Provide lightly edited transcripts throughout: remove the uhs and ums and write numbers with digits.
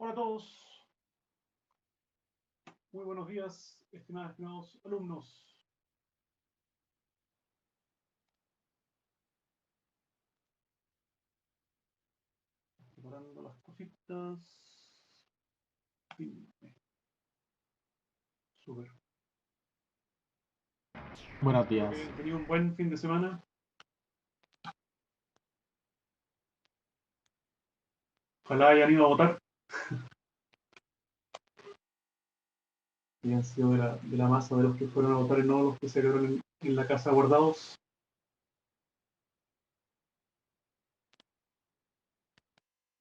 Hola a todos, muy buenos días, estimados alumnos. Preparando las cositas. Súper. Buenos días. Espero que hayan tenido un buen fin de semana. Ojalá hayan ido a votar. Y han sido de la masa de los que fueron a votar y no los que se quedaron en la casa guardados.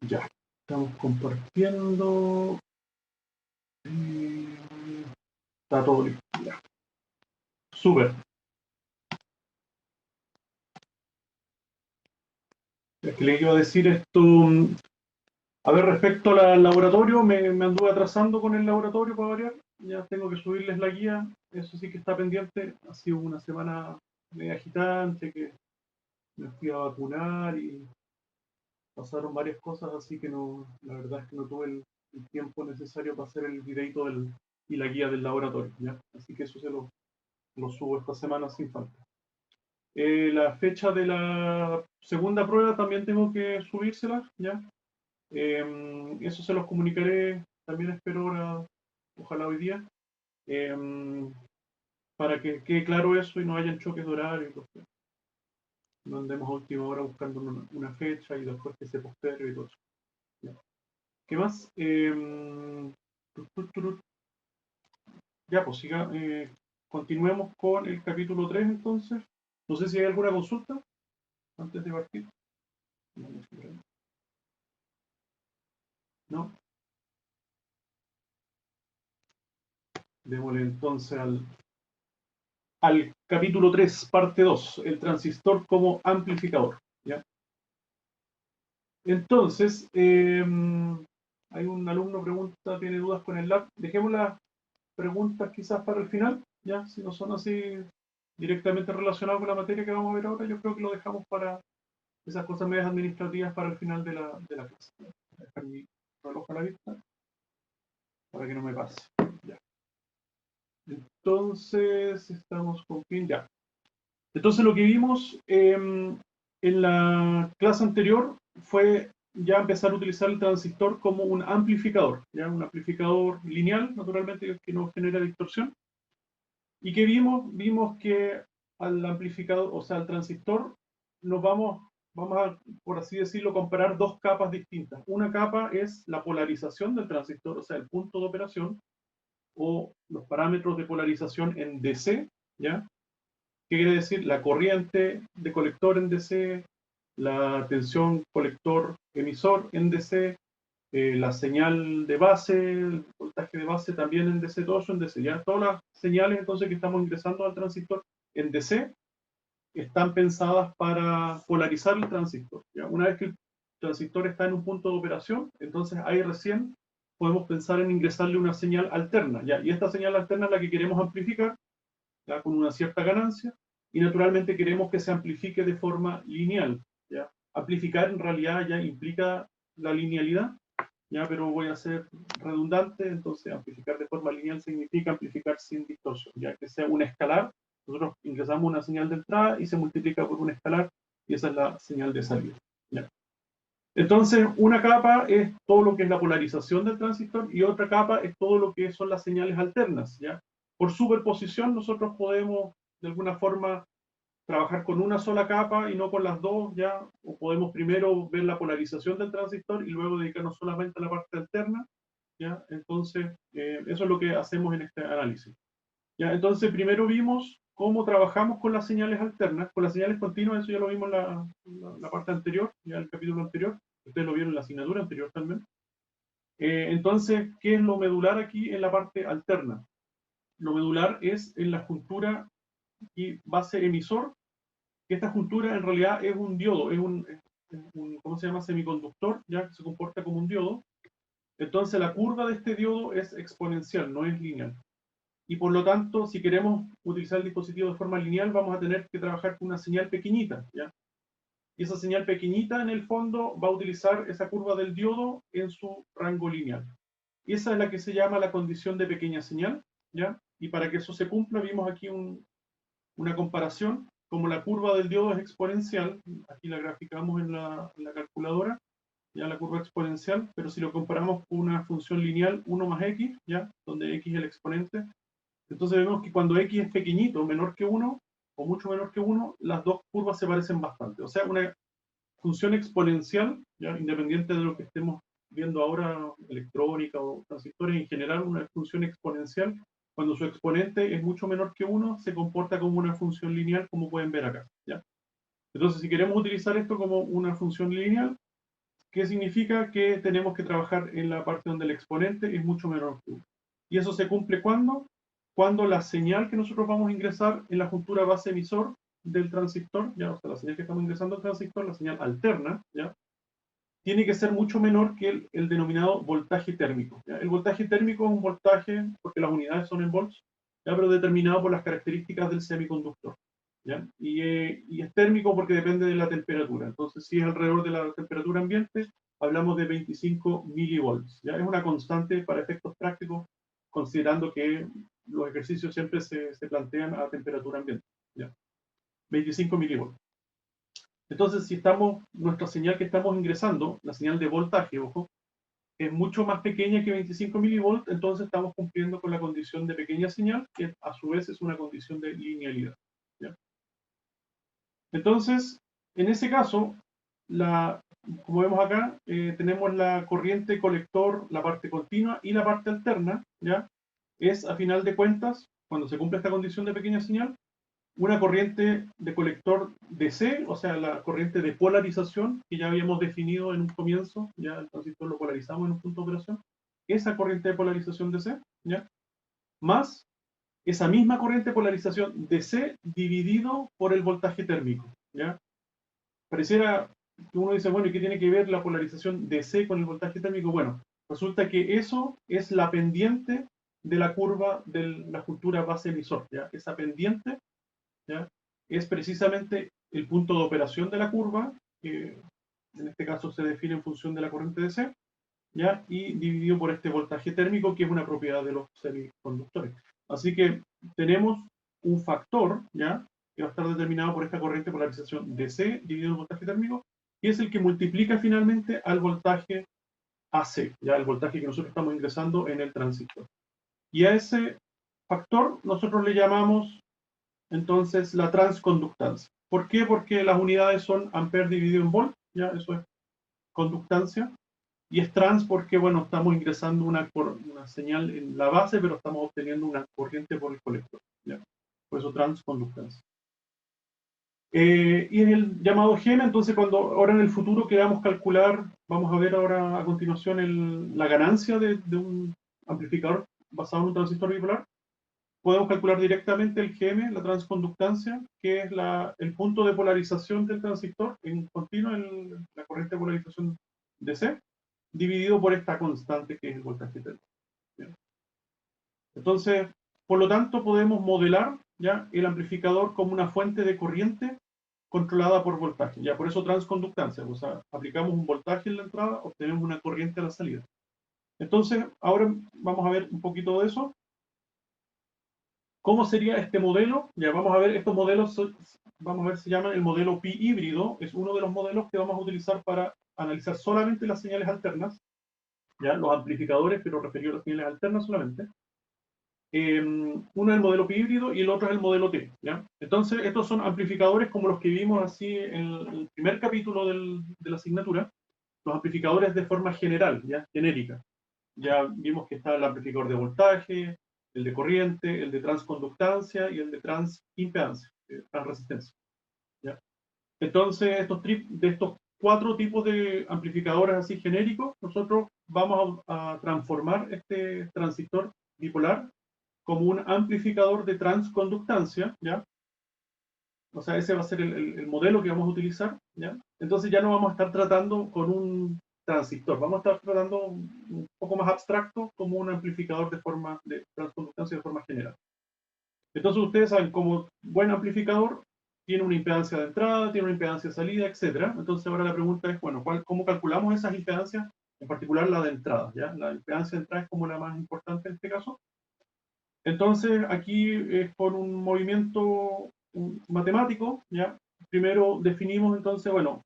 Ya, estamos compartiendo. Está todo listo. Ya. Súper. Es que le iba a decir esto. A ver, respecto al laboratorio, me anduve atrasando con el laboratorio para variar. Ya tengo que subirles la guía. Eso sí que está pendiente. Ha sido una semana media agitante, que me fui a vacunar y pasaron varias cosas, así que no, la verdad es que no tuve el tiempo necesario para hacer el videito y la guía del laboratorio. ¿Ya? Así que eso lo subo esta semana sin falta. La fecha de la segunda prueba también tengo que subírsela, ¿ya? Eso se los comunicaré, también espero ahora, ojalá hoy día, para que quede claro eso y no hayan choques de horario, porque no andemos a última hora buscando una fecha y después que se postergue y todo eso. ¿Ya? ¿Qué más? Ya, pues siga, continuemos con el capítulo 3 entonces. No sé si hay alguna consulta antes de partir. ¿No? Démosle entonces al capítulo 3, parte 2, el transistor como amplificador. ¿Ya? Entonces, hay un alumno pregunta, tiene dudas con el lab. Dejemos las preguntas quizás para el final, ¿ya? Si no son así directamente relacionadas con la materia que vamos a ver ahora, yo creo que lo dejamos para esas cosas medias administrativas para el final de la clase. Voy a dejar mi reloj a la vista para que no me pase. Ya. Entonces, estamos con fin ya. Entonces, lo que vimos en la clase anterior fue ya empezar a utilizar el transistor como un amplificador, ¿ya? Un amplificador lineal, naturalmente, que no genera distorsión. ¿Y qué vimos? Vimos que al amplificador, o sea, al transistor, vamos a, por así decirlo, comparar dos capas distintas. Una capa es la polarización del transistor, o sea, el punto de operación, o los parámetros de polarización en DC, ¿ya? ¿Qué quiere decir? La corriente de colector en DC, la tensión colector-emisor en DC, la señal de base, el voltaje de base también en DC, todo eso en DC. Ya todas las señales entonces que estamos ingresando al transistor en DC están pensadas para polarizar el transistor. ¿Ya? Una vez que el transistor está en un punto de operación, entonces ahí recién podemos pensar en ingresarle una señal alterna. ¿Ya? Y esta señal alterna es la que queremos amplificar, ¿ya? Con una cierta ganancia, y naturalmente queremos que se amplifique de forma lineal. ¿Ya? Amplificar en realidad ya implica la linealidad, ¿ya? Pero voy a ser redundante, entonces amplificar de forma lineal significa amplificar sin distorsión, ya que sea un escalar. Nosotros ingresamos una señal de entrada y se multiplica por un escalar, y esa es la señal de salida. ¿Ya? Entonces, una capa es todo lo que es la polarización del transistor y otra capa es todo lo que son las señales alternas. ¿Ya? Por superposición, nosotros podemos, de alguna forma, trabajar con una sola capa y no con las dos, ¿ya? O podemos primero ver la polarización del transistor y luego dedicarnos solamente a la parte alterna, ¿ya? Entonces, eso es lo que hacemos en este análisis. ¿Ya? Entonces, primero vimos cómo trabajamos con las señales alternas, con las señales continuas, eso ya lo vimos en la parte anterior, ya el capítulo anterior, ustedes lo vieron en la asignatura anterior también. Entonces, ¿qué es lo medular aquí en la parte alterna? Lo medular es en la juntura y base emisor, que esta juntura en realidad es un diodo, es un ¿cómo se llama? Semiconductor, ya que se comporta como un diodo. Entonces la curva de este diodo es exponencial, no es lineal. Y por lo tanto, si queremos utilizar el dispositivo de forma lineal, vamos a tener que trabajar con una señal pequeñita, ¿ya? y esa señal pequeñita en el fondo va a utilizar esa curva del diodo en su rango lineal. Y esa es la que se llama la condición de pequeña señal, ¿ya? Y para que eso se cumpla, vimos aquí una comparación, como la curva del diodo es exponencial, aquí la graficamos en la calculadora, ya la curva exponencial, pero si lo comparamos con una función lineal 1 más x, ya, donde x es el exponente, entonces vemos que cuando x es pequeñito, menor que 1, o mucho menor que 1, las dos curvas se parecen bastante. O sea, una función exponencial, ya, independiente de lo que estemos viendo ahora, electrónica o transistores en general, una función exponencial, cuando su exponente es mucho menor que 1, se comporta como una función lineal, como pueden ver acá, ¿ya? Entonces, si queremos utilizar esto como una función lineal, ¿qué significa? Que tenemos que trabajar en la parte donde el exponente es mucho menor que 1. ¿Y eso se cumple cuándo? Cuando la señal que nosotros vamos a ingresar en la juntura base emisor del transistor, ya, o sea, la señal que estamos ingresando al transistor, la señal alterna, ya, tiene que ser mucho menor que el denominado voltaje térmico, ¿ya? El voltaje térmico es un voltaje, porque las unidades son en volts, ¿ya? Pero determinado por las características del semiconductor, ¿ya? Y es térmico porque depende de la temperatura. Entonces, si es alrededor de la temperatura ambiente, hablamos de 25 milivolts, ¿ya? Es una constante para efectos prácticos, considerando que los ejercicios siempre se plantean a temperatura ambiente, ¿ya? 25 milivolts. Entonces, si nuestra señal que estamos ingresando, la señal de voltaje, ojo, es mucho más pequeña que 25 milivolts, entonces estamos cumpliendo con la condición de pequeña señal, que a su vez es una condición de linealidad, ¿ya? Entonces, en ese caso, como vemos acá, tenemos la corriente colector, la parte continua y la parte alterna, ¿ya? Es, a final de cuentas, cuando se cumple esta condición de pequeña señal, una corriente de colector DC, o sea, la corriente de polarización que ya habíamos definido en un comienzo, ya el transistor lo polarizamos en un punto de operación, esa corriente de polarización DC, ¿ya? Más esa misma corriente de polarización DC dividido por el voltaje térmico, ¿ya? Pareciera que uno dice, bueno, ¿y qué tiene que ver la polarización DC con el voltaje térmico? Bueno, resulta que eso es la pendiente de la curva de la juntura base emisor, ¿ya? Esa pendiente, ¿ya? Es precisamente el punto de operación de la curva, que en este caso se define en función de la corriente DC, ¿ya? Y dividido por este voltaje térmico, que es una propiedad de los semiconductores. Así que tenemos un factor, ¿ya? Que va a estar determinado por esta corriente de polarización DC dividido el voltaje térmico, que es el que multiplica finalmente al voltaje AC, ¿ya? El voltaje que nosotros estamos ingresando en el transistor. Y a ese factor nosotros le llamamos entonces la transconductancia. ¿Por qué? Porque las unidades son amperes dividido en volt, ya eso es conductancia, y es trans porque, bueno, estamos ingresando una señal en la base, pero estamos obteniendo una corriente por el colector, ya, por eso transconductancia. Y en el llamado GEMA, entonces ahora en el futuro queramos calcular, vamos a ver ahora a continuación la ganancia de un amplificador basado en un transistor bipolar, podemos calcular directamente el GM, la transconductancia, que es el punto de polarización del transistor en continuo, la corriente de polarización DC, dividido por esta constante que es el voltaje térmico. Entonces, por lo tanto, podemos modelar, ¿ya?, el amplificador como una fuente de corriente controlada por voltaje. Ya, por eso transconductancia, o sea, aplicamos un voltaje en la entrada, obtenemos una corriente a la salida. Entonces, ahora vamos a ver un poquito de eso. ¿Cómo sería este modelo? Ya vamos a ver, estos modelos, vamos a ver, se llaman el modelo pi híbrido, es uno de los modelos que vamos a utilizar para analizar solamente las señales alternas, ya los amplificadores, pero referido a las señales alternas solamente. Uno es el modelo pi híbrido y el otro es el modelo T, ¿ya? Entonces, estos son amplificadores como los que vimos así en el primer capítulo de la asignatura, los amplificadores de forma general, ¿ya?, genérica. Ya vimos que está el amplificador de voltaje, el de corriente, el de transconductancia y el de transimpedancia, transresistencia, ¿ya? Entonces, de estos 4 tipos de amplificadores así genéricos, nosotros vamos a transformar este transistor bipolar como un amplificador de transconductancia, ¿ya? O sea, ese va a ser el modelo que vamos a utilizar, ¿ya? Entonces ya no vamos a estar tratando con un transistor, vamos a estar tratando un poco más abstracto como un amplificador de transconductancia de forma general. Entonces ustedes saben, como buen amplificador, tiene una impedancia de entrada, tiene una impedancia de salida, etcétera. Entonces ahora la pregunta es, bueno, ¿cómo calculamos esas impedancias? En particular la de entrada, ¿ya? La impedancia de entrada es como la más importante en este caso. Entonces aquí es por un movimiento matemático, ¿ya? Primero definimos entonces, bueno,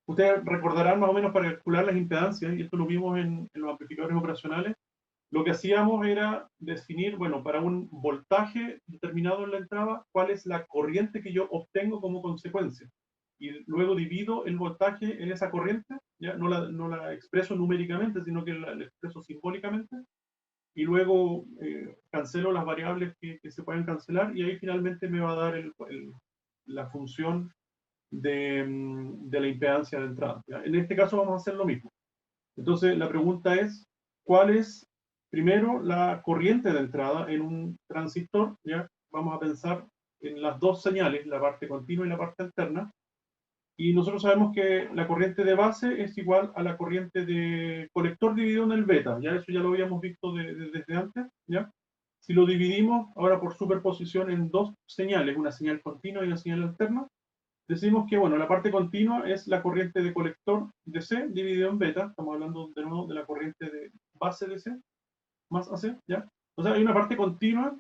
ustedes recordarán más o menos para calcular las impedancias, y esto lo vimos en los amplificadores operacionales, lo que hacíamos era definir, bueno, para un voltaje determinado en la entrada, cuál es la corriente que yo obtengo como consecuencia. Y luego divido el voltaje en esa corriente, ya no la expreso numéricamente, sino que la expreso simbólicamente, y luego cancelo las variables que se pueden cancelar, y ahí finalmente me va a dar la función de la impedancia de entrada, ¿ya? En este caso vamos a hacer lo mismo. Entonces la pregunta es, ¿cuál es primero la corriente de entrada en un transistor? ¿Ya? Vamos a pensar en las dos señales, la parte continua y la parte alterna. Y nosotros sabemos que la corriente de base es igual a la corriente de colector dividido en el beta. Ya eso ya lo habíamos visto desde antes. ¿Ya? Si lo dividimos ahora por superposición en dos señales, una señal continua y una señal alterna, decimos que, bueno, la parte continua es la corriente de colector de C dividido en beta. Estamos hablando de nuevo de la corriente de base de C más AC, ¿ya? O sea, hay una parte continua,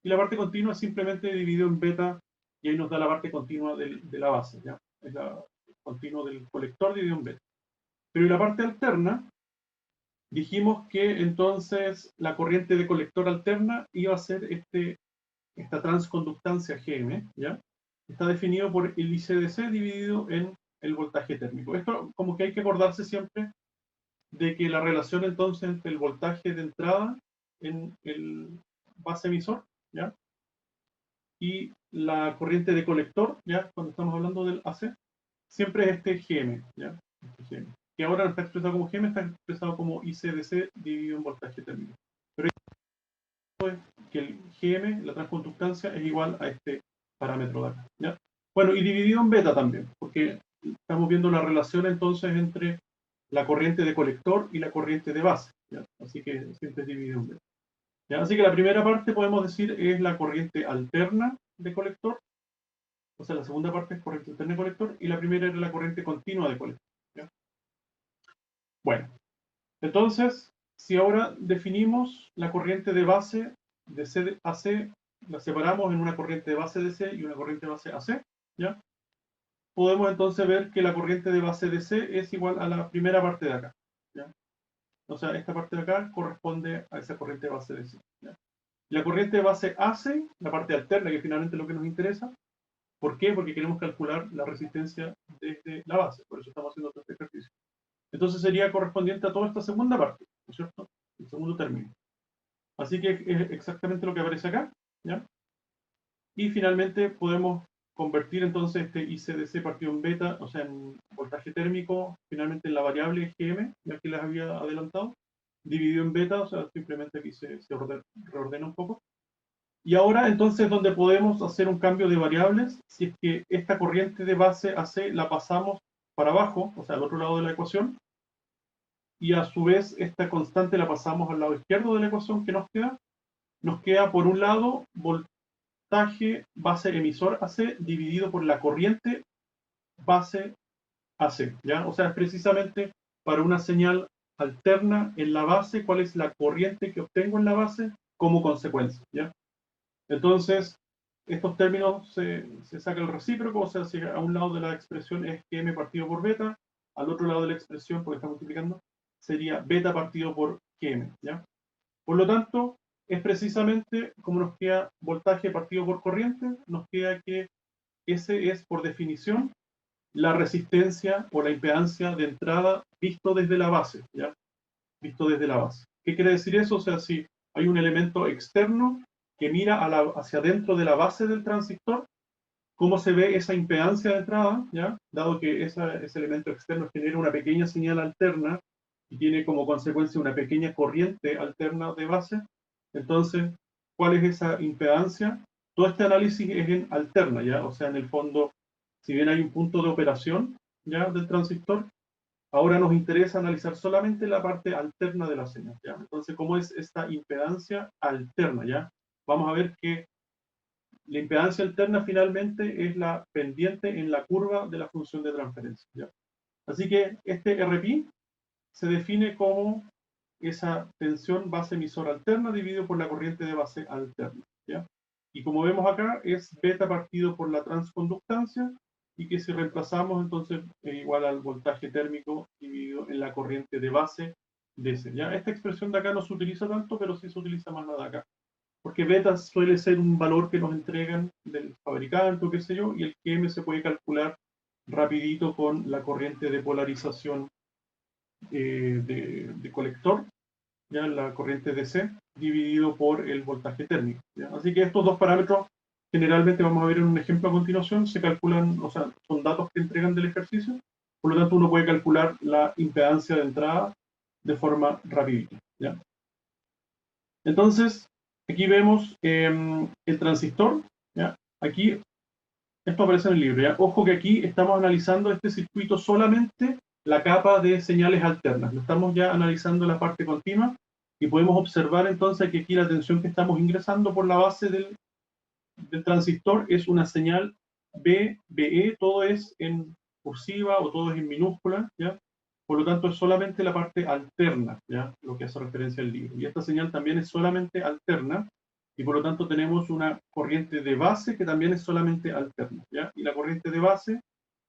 y la parte continua es simplemente dividido en beta, y ahí nos da la parte continua de la base, ¿ya? Es la continua del colector dividido en beta. Pero en la parte alterna, dijimos que entonces la corriente de colector alterna iba a ser esta transconductancia Gm, ¿ya? Está definido por el IC/DC dividido en el voltaje térmico. Esto como que hay que acordarse siempre de que la relación entonces entre el voltaje de entrada en el base emisor, ¿ya? Y la corriente de colector, ¿ya? Cuando estamos hablando del AC, siempre es este Gm, ¿ya? Este Gm, que ahora no está expresado como Gm, está expresado como IC/DC dividido en voltaje térmico. Pero es que el Gm, la transconductancia, es igual a este parámetro de acá, ¿ya? Bueno, y dividido en beta también, porque estamos viendo la relación entonces entre la corriente de colector y la corriente de base, ¿ya? Así que siempre es dividido en beta, ¿ya? Así que la primera parte podemos decir es la corriente alterna de colector, o sea, la segunda parte es corriente alterna de colector, y la primera era la corriente continua de colector, ¿ya? Bueno, entonces, si ahora definimos la corriente de base de C a C, la separamos en una corriente de base DC y una corriente de base AC, ¿ya? Podemos entonces ver que la corriente de base DC es igual a la primera parte de acá, ¿ya? O sea, esta parte de acá corresponde a esa corriente de base DC, ¿ya? La corriente de base AC, la parte alterna, que finalmente es lo que nos interesa. ¿Por qué? Porque queremos calcular la resistencia desde la base, por eso estamos haciendo este ejercicio. Entonces sería correspondiente a toda esta segunda parte, ¿no es cierto? El segundo término. Así que es exactamente lo que aparece acá, ¿ya? Y finalmente podemos convertir entonces este IC/DC partido en beta, o sea, en voltaje térmico, finalmente en la variable Gm, ya que les había adelantado, dividido en beta, o sea, simplemente aquí se reordena un poco. Y ahora entonces donde podemos hacer un cambio de variables, si es que esta corriente de base AC la pasamos para abajo, o sea, al otro lado de la ecuación, y a su vez esta constante la pasamos al lado izquierdo de la ecuación que nos queda por un lado voltaje base emisor AC dividido por la corriente base AC, ¿ya? O sea, es precisamente para una señal alterna en la base, cuál es la corriente que obtengo en la base como consecuencia, ¿ya? Entonces, estos términos se saca el recíproco, o sea, si a un lado de la expresión es Gm partido por beta, al otro lado de la expresión, porque está multiplicando, sería beta partido por Gm, ¿ya? Por lo tanto, es precisamente como nos queda voltaje partido por corriente, nos queda que ese es, por definición, la resistencia o la impedancia de entrada visto desde la base, ¿ya? Visto desde la base. ¿Qué quiere decir eso? O sea, si hay un elemento externo que mira hacia adentro de la base del transistor, ¿cómo se ve esa impedancia de entrada? ¿Ya? Dado que ese elemento externo genera una pequeña señal alterna y tiene como consecuencia una pequeña corriente alterna de base, entonces, ¿cuál es esa impedancia? Todo este análisis es en alterna, ¿ya? O sea, en el fondo, si bien hay un punto de operación, ¿ya? Del transistor, ahora nos interesa analizar solamente la parte alterna de la señal, ¿ya? Entonces, ¿cómo es esta impedancia alterna, ya? Vamos a ver que la impedancia alterna finalmente es la pendiente en la curva de la función de transferencia, ¿ya? Así que este RPi se define como esa tensión base emisora alterna dividido por la corriente de base alterna, ¿ya? Y como vemos acá, es beta partido por la transconductancia, y que si reemplazamos, entonces es igual al voltaje térmico dividido en la corriente de base DC, ¿ya? Esta expresión de acá no se utiliza tanto, pero sí se utiliza más la de acá, porque beta suele ser un valor que nos entregan del fabricante o qué sé yo, y el QM se puede calcular rapidito con la corriente de polarización de colector, ya la corriente DC, dividido por el voltaje térmico, ¿ya? Así que estos dos parámetros, generalmente vamos a ver en un ejemplo a continuación, se calculan, o sea, son datos que entregan del ejercicio, por lo tanto uno puede calcular la impedancia de entrada de forma rapidita, ¿ya? Entonces, aquí vemos el transistor, ¿ya? Aquí, esto aparece en el libro, ¿ya? Ojo que aquí estamos analizando este circuito solamente la capa de señales alternas, no estamos ya analizando la parte continua, y podemos observar entonces que aquí la tensión que estamos ingresando por la base del transistor es una señal B, BE, todo es en cursiva o todo es en minúscula, ¿ya? Por lo tanto, es solamente la parte alterna, ¿ya? Lo que hace referencia al libro. Y esta señal también es solamente alterna, y por lo tanto tenemos una corriente de base que también es solamente alterna, ¿ya? Y la corriente de base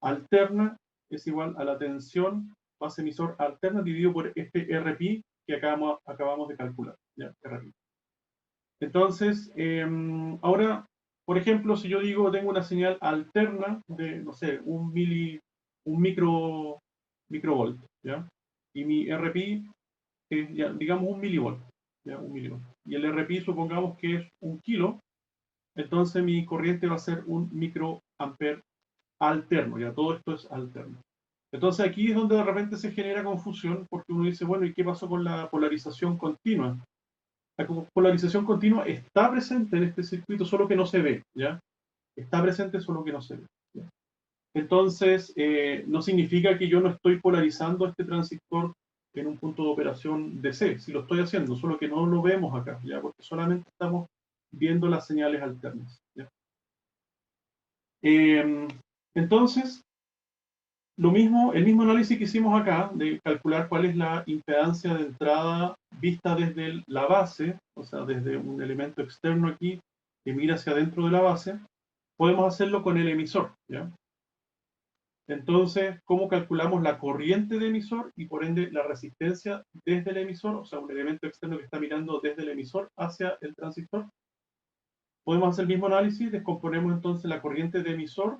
alterna es igual a la tensión base emisor alterna dividido por este RPi que acabamos de calcular, ¿ya? RPi. Entonces, ahora, por ejemplo, si yo digo tengo una señal alterna de, no sé, un microvolt, ¿ya? Y mi RPi es, ya, digamos, un milivolt, ¿ya? Un milivolt. Y el RPi supongamos que es un kilo, entonces mi corriente va a ser un microamper alterno, ya todo esto es alterno. Entonces aquí es donde de repente se genera confusión, porque uno dice, bueno, ¿y qué pasó con la polarización continua? La polarización continua está presente en este circuito, solo que no se ve, ¿ya? Está presente, solo que no se ve, ¿ya? Entonces, no significa que yo no estoy polarizando este transistor en un punto de operación DC, si lo estoy haciendo, solo que no lo vemos acá, ¿ya? Porque solamente estamos viendo las señales alternas, ¿ya? Entonces, lo mismo, el mismo análisis que hicimos acá, de calcular cuál es la impedancia de entrada vista desde la base, o sea, desde un elemento externo aquí que mira hacia adentro de la base, podemos hacerlo con el emisor, ¿ya? Entonces, ¿cómo calculamos la corriente de emisor y por ende la resistencia desde el emisor? O sea, un elemento externo que está mirando desde el emisor hacia el transistor. Podemos hacer el mismo análisis, descomponemos entonces la corriente de emisor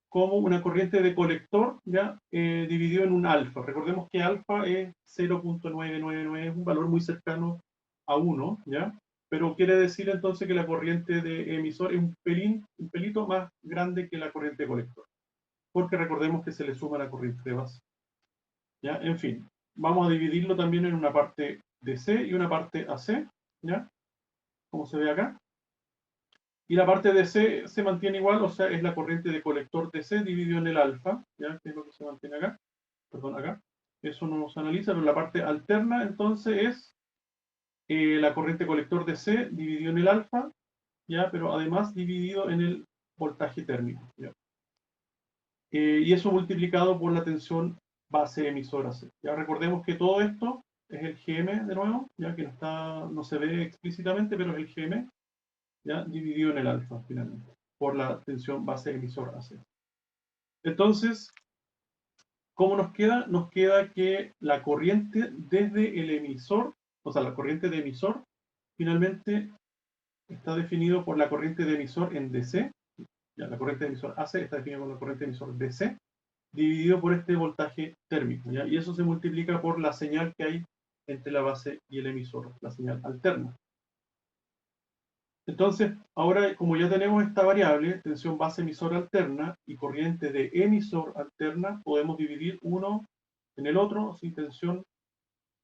como una corriente de colector, ¿ya? Dividido en un alfa. Recordemos que alfa es 0.999, es un valor muy cercano a 1, ¿ya? Pero quiere decir entonces que la corriente de emisor es un pelito más grande que la corriente de colector, porque recordemos que se le suma la corriente de base, ¿ya? En fin, vamos a dividirlo también en una parte DC y una parte AC, ¿ya? Como se ve acá. Y la parte DC se mantiene igual, o sea, es la corriente de colector DC dividido en el alfa, ¿ya? Que es lo que se mantiene acá. Perdón, acá. Eso no se analiza, pero la parte alterna entonces es la corriente colector DC dividido en el alfa, ¿ya? Pero además dividido en el voltaje térmico, ¿ya? Y eso multiplicado por la tensión base emisora C. Ya recordemos que todo esto es el GM de nuevo, ya que no se ve explícitamente, pero es el GM, ¿ya? Dividido en el alfa finalmente, por la tensión base emisor AC. Entonces, ¿cómo nos queda? Nos queda que la corriente desde el emisor, o sea, la corriente de emisor, finalmente está definido por la corriente de emisor en DC, ya, la corriente de emisor AC está definida por la corriente de emisor DC, dividido por este voltaje térmico, ¿ya? Y eso se multiplica por la señal que hay entre la base y el emisor, la señal alterna. Entonces, ahora como ya tenemos esta variable, tensión base emisor alterna y corriente de emisor alterna, podemos dividir uno en el otro, sin tensión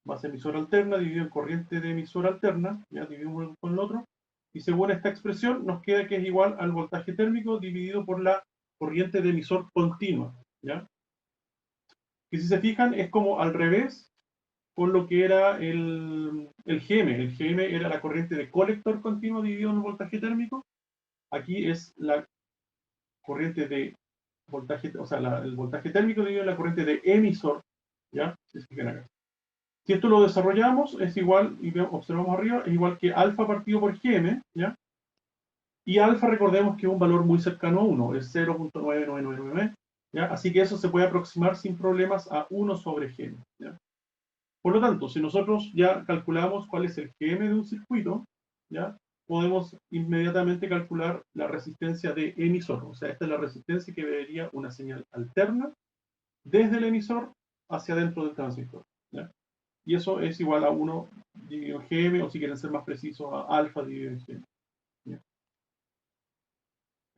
base emisor alterna dividido en corriente de emisor alterna, ya dividimos uno con el otro, y según esta expresión nos queda que es igual al voltaje térmico dividido por la corriente de emisor continua, ¿ya? Que si se fijan es como al revés con lo que era el GM. El GM era la corriente de colector continuo dividido en el voltaje térmico, aquí es la corriente de voltaje, o sea, el voltaje térmico dividido en la corriente de emisor, ¿ya? Si esto lo desarrollamos, es igual, y observamos arriba, es igual que alfa partido por Gm, ¿ya? Y alfa, recordemos que es un valor muy cercano a 1, es 0.9999, ¿ya? Así que eso se puede aproximar sin problemas a 1 sobre Gm, ¿ya? Por lo tanto, si nosotros ya calculamos cuál es el Gm de un circuito, ¿ya? Podemos inmediatamente calcular la resistencia de emisor. O sea, esta es la resistencia que vería una señal alterna desde el emisor hacia adentro del transistor, ¿ya? Y eso es igual a 1 dividido en Gm, o si quieren ser más precisos, a alfa dividido en Gm, ¿ya?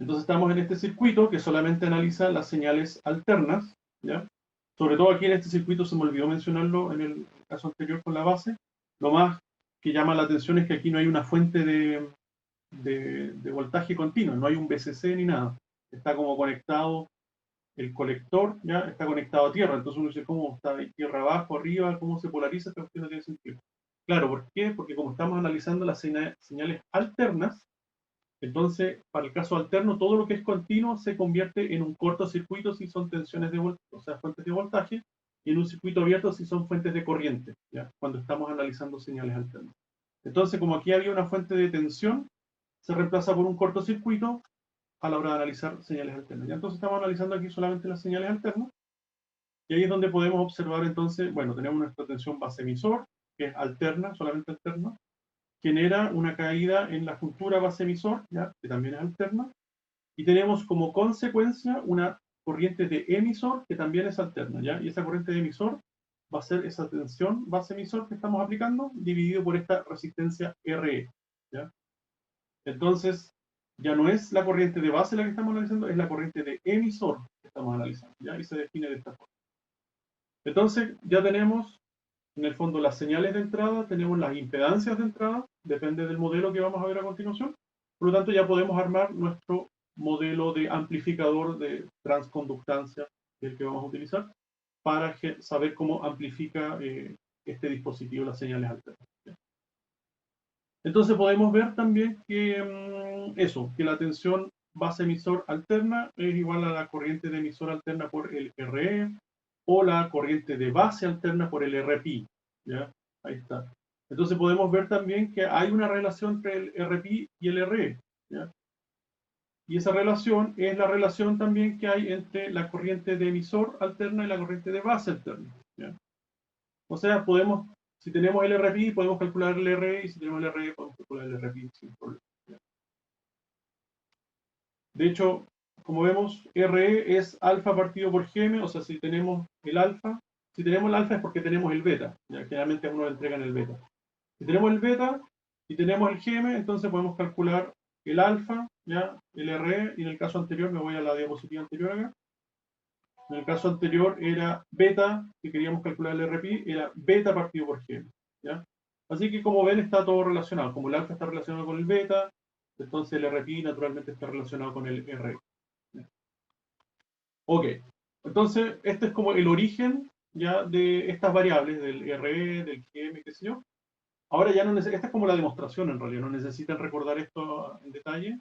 Entonces estamos en este circuito que solamente analiza las señales alternas, ¿ya? Sobre todo aquí en este circuito, se me olvidó mencionarlo en el caso anterior con la base, lo más que llama la atención es que aquí no hay una fuente de voltaje continuo, no hay un VCC ni nada. Está como conectado el colector, ya está conectado a tierra. Entonces uno dice, ¿cómo está ahí tierra abajo, arriba? ¿Cómo se polariza? Esta cuestión no tiene sentido. Claro, ¿por qué? Porque como estamos analizando las señales alternas, entonces, para el caso alterno, todo lo que es continuo se convierte en un cortocircuito si son tensiones de voltaje, o sea, fuentes de voltaje, y en un circuito abierto si son fuentes de corriente, ¿ya? Cuando estamos analizando señales alternas. Entonces, como aquí había una fuente de tensión, se reemplaza por un cortocircuito a la hora de analizar señales alternas. ¿Ya? Entonces estamos analizando aquí solamente las señales alternas, y ahí es donde podemos observar entonces, bueno, tenemos nuestra tensión base emisor, que es alterna, solamente alterna, genera una caída en la juntura base emisor, ¿ya? Que también es alterna, y tenemos como consecuencia una corriente de emisor que también es alterna, ¿ya? Y esa corriente de emisor va a ser esa tensión base emisor que estamos aplicando dividido por esta resistencia RE, ¿ya? Entonces, ya no es la corriente de base la que estamos analizando, es la corriente de emisor que estamos analizando, ¿ya? Y se define de esta forma. Entonces, ya tenemos en el fondo las señales de entrada, tenemos las impedancias de entrada, depende del modelo que vamos a ver a continuación. Por lo tanto, ya podemos armar nuestro modelo de amplificador de transconductancia, que es el que vamos a utilizar, para saber cómo amplifica este dispositivo las señales alternas. Entonces podemos ver también que que la tensión base emisor alterna es igual a la corriente de emisor alterna por el RE, o la corriente de base alterna por el RPi, ¿ya? Ahí está. Entonces podemos ver también que hay una relación entre el RPi y el RE, ¿ya? Y esa relación es la relación también que hay entre la corriente de emisor alterna y la corriente de base alterna, ¿ya? O sea, podemos, si tenemos el RPi, podemos calcular el RE, y si tenemos el RE, podemos calcular el RPi sin problema, ¿ya? De hecho, como vemos, RE es alfa partido por Gm, o sea, si tenemos el alfa es porque tenemos el beta, ¿ya? Generalmente a uno le entregan el beta. Si tenemos el beta y tenemos el Gm, entonces podemos calcular el alfa, ¿ya? El RE, y en el caso anterior, me voy a la diapositiva anterior acá, en el caso anterior era beta, si queríamos calcular el RPi, era beta partido por Gm, ¿ya? Así que como ven está todo relacionado, como el alfa está relacionado con el beta, entonces el RPi naturalmente está relacionado con el RE. Ok, entonces este es como el origen ya de estas variables, del RE, del GM, qué sé yo. Ahora ya no esta es como la demostración en realidad, no necesitan recordar esto en detalle,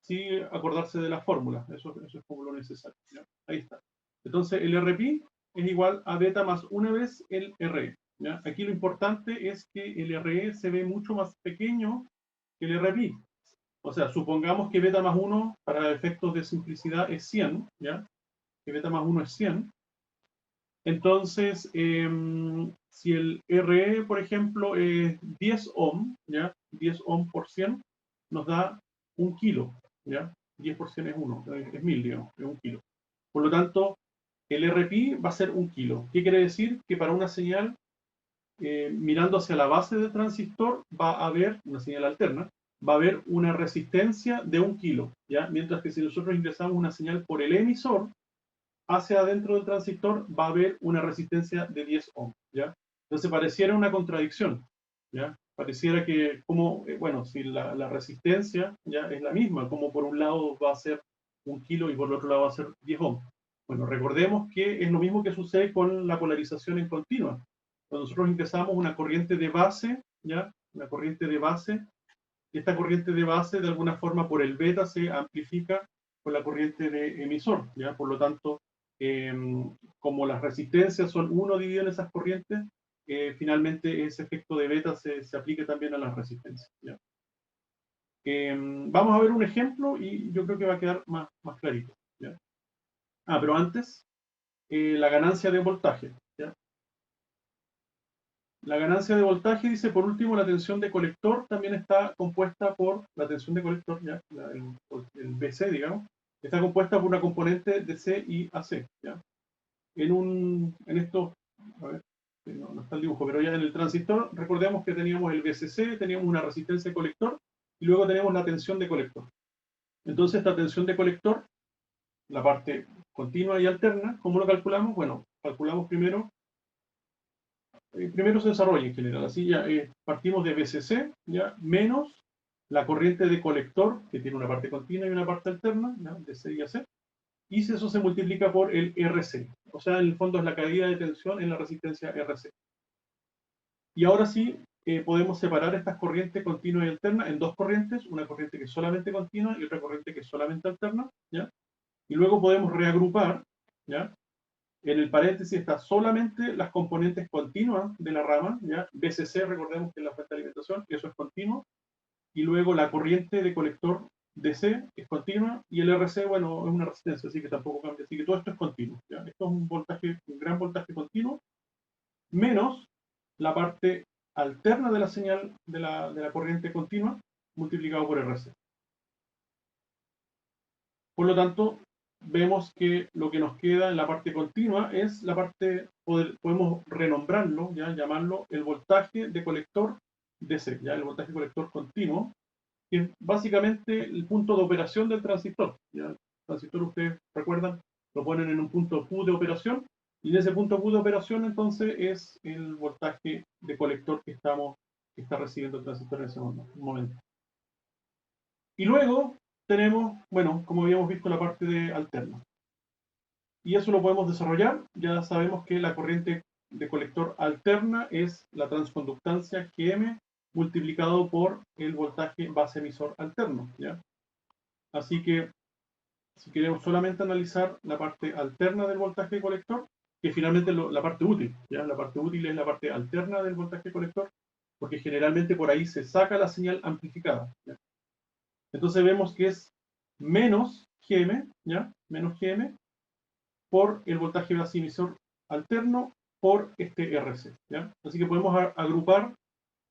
sí acordarse de la fórmula, eso es como lo necesario, ¿ya? Ahí está. Entonces el RPi es igual a beta más una vez el RE, ¿ya? Aquí lo importante es que el RE se ve mucho más pequeño que el RPi. O sea, supongamos que beta más 1 para efectos de simplicidad es 100, ¿ya? Que beta más 1 es 100. Entonces, si el RE, por ejemplo, es 10 ohm, ¿ya? 10 ohm por 100 nos da 1 kilo, ¿ya? 10 por 100 es 1, es 1000, digamos, es 1 kilo. Por lo tanto, el RPi va a ser 1 kilo. ¿Qué quiere decir? Que para una señal mirando hacia la base del transistor va a haber, una señal alterna, va a haber una resistencia de 1 kilo, ¿ya? Mientras que si nosotros ingresamos una señal por el emisor, hacia adentro del transistor va a haber una resistencia de 10 ohms, ¿ya? Entonces pareciera una contradicción, ¿ya? Pareciera que, como, bueno, si la resistencia ya es la misma, como por un lado va a ser 1 kilo y por el otro lado va a ser 10 ohms. Bueno, recordemos que es lo mismo que sucede con la polarización en continua. Cuando nosotros ingresamos una corriente de base, ¿ya? Una corriente de base esta corriente de base de alguna forma por el beta se amplifica con la corriente de emisor, ¿ya? Por lo tanto, como las resistencias son 1 dividido en esas corrientes, finalmente ese efecto de beta se aplica también a las resistencias, ¿ya? Vamos a ver un ejemplo y yo creo que va a quedar más clarito, ¿ya? Pero antes, la ganancia de voltaje, ¿ya? La ganancia de voltaje, dice, por último, la tensión de colector también está compuesta por, la tensión de colector, ya, el BC, digamos, está compuesta por una componente de C y AC, ¿ya? En esto, a ver, no está el dibujo, pero ya en el transistor, recordemos que teníamos el VCC, teníamos una resistencia de colector, y luego tenemos la tensión de colector. Entonces, esta tensión de colector, la parte continua y alterna, ¿cómo lo calculamos? Bueno, calculamos primero se desarrolla en general. Así ya partimos de BCC, ya, menos la corriente de colector, que tiene una parte continua y una parte alterna, ¿ya? De C y AC, y si eso se multiplica por el RC. O sea, en el fondo es la caída de tensión en la resistencia RC. Y ahora sí, podemos separar estas corrientes continua y alterna en dos corrientes, una corriente que es solamente continua y otra corriente que es solamente alterna, ¿ya? Y luego podemos reagrupar, ¿ya? En el paréntesis está solamente las componentes continuas de la rama, ¿ya? BCC, recordemos que es la fuente de alimentación, eso es continuo, y luego la corriente de colector DC es continua, y el RC, bueno, es una resistencia, así que tampoco cambia, así que todo esto es continuo, ¿ya? Esto es un voltaje, un gran voltaje continuo, menos la parte alterna de la señal de la corriente continua, multiplicado por RC. Por lo tanto, vemos que lo que nos queda en la parte continua es la parte, podemos renombrarlo, ¿ya? Llamarlo el voltaje de colector DC, ¿ya? El voltaje colector continuo, que es básicamente el punto de operación del transistor, ¿ya? El transistor, ustedes recuerdan, lo ponen en un punto Q de operación, y en ese punto Q de operación entonces es el voltaje de colector que está recibiendo el transistor en ese momento. Y luego tenemos, bueno, como habíamos visto, la parte de alterna. Y eso lo podemos desarrollar. Ya sabemos que la corriente de colector alterna es la transconductancia Gm multiplicado por el voltaje base emisor alterno, ¿ya? Así que si queremos solamente analizar la parte alterna del voltaje de colector, que finalmente la parte útil, ¿ya? La parte útil es la parte alterna del voltaje colector, porque generalmente por ahí se saca la señal amplificada, ¿ya? Entonces vemos que es menos Gm, ¿ya? Menos Gm por el voltaje base emisor alterno por este RC, ¿ya? Así que podemos agrupar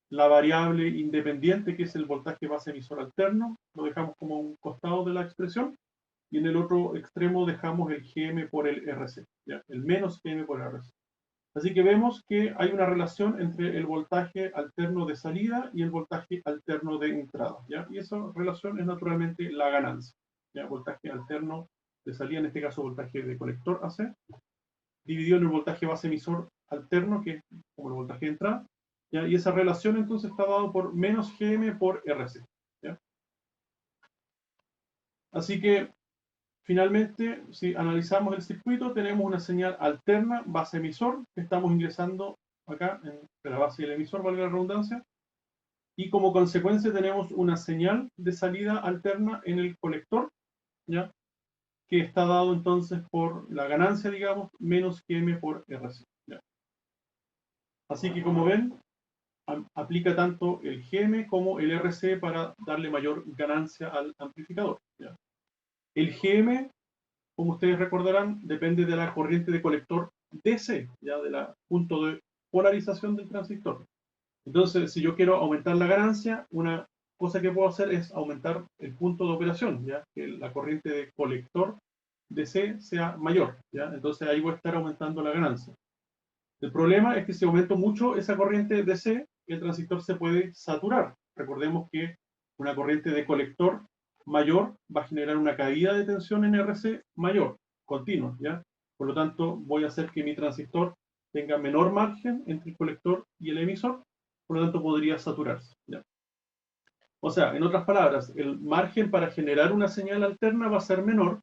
la variable independiente que es el voltaje base emisor alterno, lo dejamos como un costado de la expresión, y en el otro extremo dejamos el Gm por el RC, ¿ya? El menos Gm por el RC. Así que vemos que hay una relación entre el voltaje alterno de salida y el voltaje alterno de entrada, ¿ya? Y esa relación es naturalmente la ganancia, ¿ya? Voltaje alterno de salida, en este caso voltaje de colector AC, dividido en el voltaje base emisor alterno, que es como el voltaje de entrada, ¿ya? Y esa relación entonces está dado por menos Gm por RC, ¿ya? Así que finalmente, si analizamos el circuito, tenemos una señal alterna base emisor que estamos ingresando acá entre la base y el emisor, valga la redundancia, y como consecuencia tenemos una señal de salida alterna en el colector, ¿ya? Que está dado entonces por la ganancia, digamos, menos Gm por RC, ¿ya? Así que como ven, aplica tanto el Gm como el RC para darle mayor ganancia al amplificador, ¿ya? El Gm, como ustedes recordarán, depende de la corriente de colector DC, ya de la punto de polarización del transistor. Entonces, si yo quiero aumentar la ganancia, una cosa que puedo hacer es aumentar el punto de operación, ya que la corriente de colector DC sea mayor, ya. Entonces ahí voy a estar aumentando la ganancia. El problema es que si aumento mucho esa corriente DC, el transistor se puede saturar. Recordemos que una corriente de colector mayor va a generar una caída de tensión en RC mayor, continua, ¿ya? Por lo tanto, voy a hacer que mi transistor tenga menor margen entre el colector y el emisor, por lo tanto podría saturarse, ¿ya? O sea, en otras palabras, el margen para generar una señal alterna va a ser menor,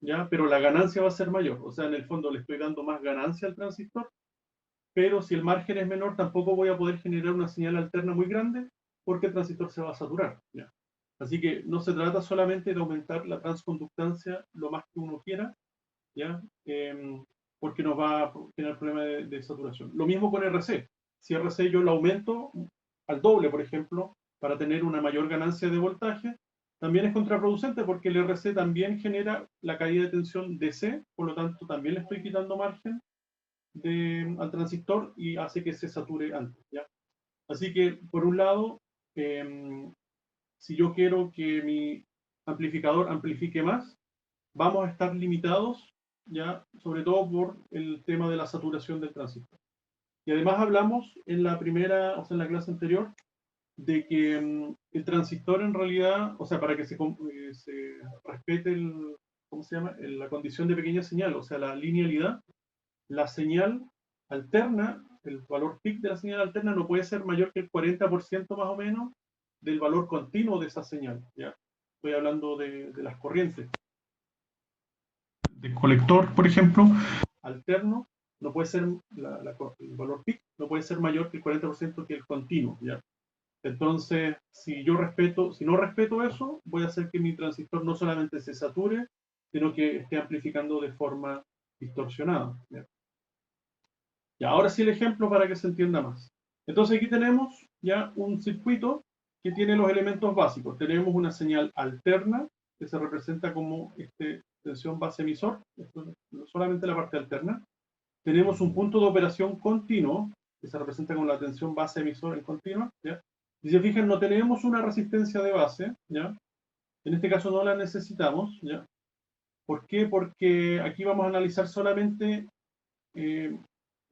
¿ya? Pero la ganancia va a ser mayor. O sea, en el fondo le estoy dando más ganancia al transistor, pero si el margen es menor tampoco voy a poder generar una señal alterna muy grande, porque el transistor se va a saturar, ¿ya? Así que no se trata solamente de aumentar la transconductancia lo más que uno quiera, ¿ya? Porque nos va a generar problemas de saturación. Lo mismo con RC. Si RC yo lo aumento al doble, por ejemplo, para tener una mayor ganancia de voltaje, también es contraproducente porque el RC también genera la caída de tensión DC, por lo tanto también le estoy quitando margen al transistor y hace que se sature antes, ¿ya? Así que, por un lado, si yo quiero que mi amplificador amplifique más, vamos a estar limitados, ya, sobre todo por el tema de la saturación del transistor. Y además hablamos en la primera, o sea, en la clase anterior, de que el transistor en realidad, o sea, para que se respete ¿cómo se llama? La condición de pequeña señal, o sea, la linealidad, la señal alterna, el valor peak de la señal alterna no puede ser mayor que el 40% más o menos del valor continuo de esa señal, ¿ya? Estoy hablando de las corrientes. De colector, por ejemplo, alterno, no puede ser, el valor peak no puede ser mayor que el 40% que el continuo, ¿ya? Entonces, si no respeto eso, voy a hacer que mi transistor no solamente se sature, sino que esté amplificando de forma distorsionada, ¿ya? Y ahora sí el ejemplo para que se entienda más. Entonces aquí tenemos ya un circuito que tiene los elementos básicos. Tenemos una señal alterna que se representa como tensión base emisor, esto es solamente la parte alterna. Tenemos un punto de operación continuo que se representa como la tensión base emisor en continua, ¿ya? Si se fijan, no tenemos una resistencia de base, ¿ya? En este caso no la necesitamos, ¿ya? ¿Por qué? Porque aquí vamos a analizar solamente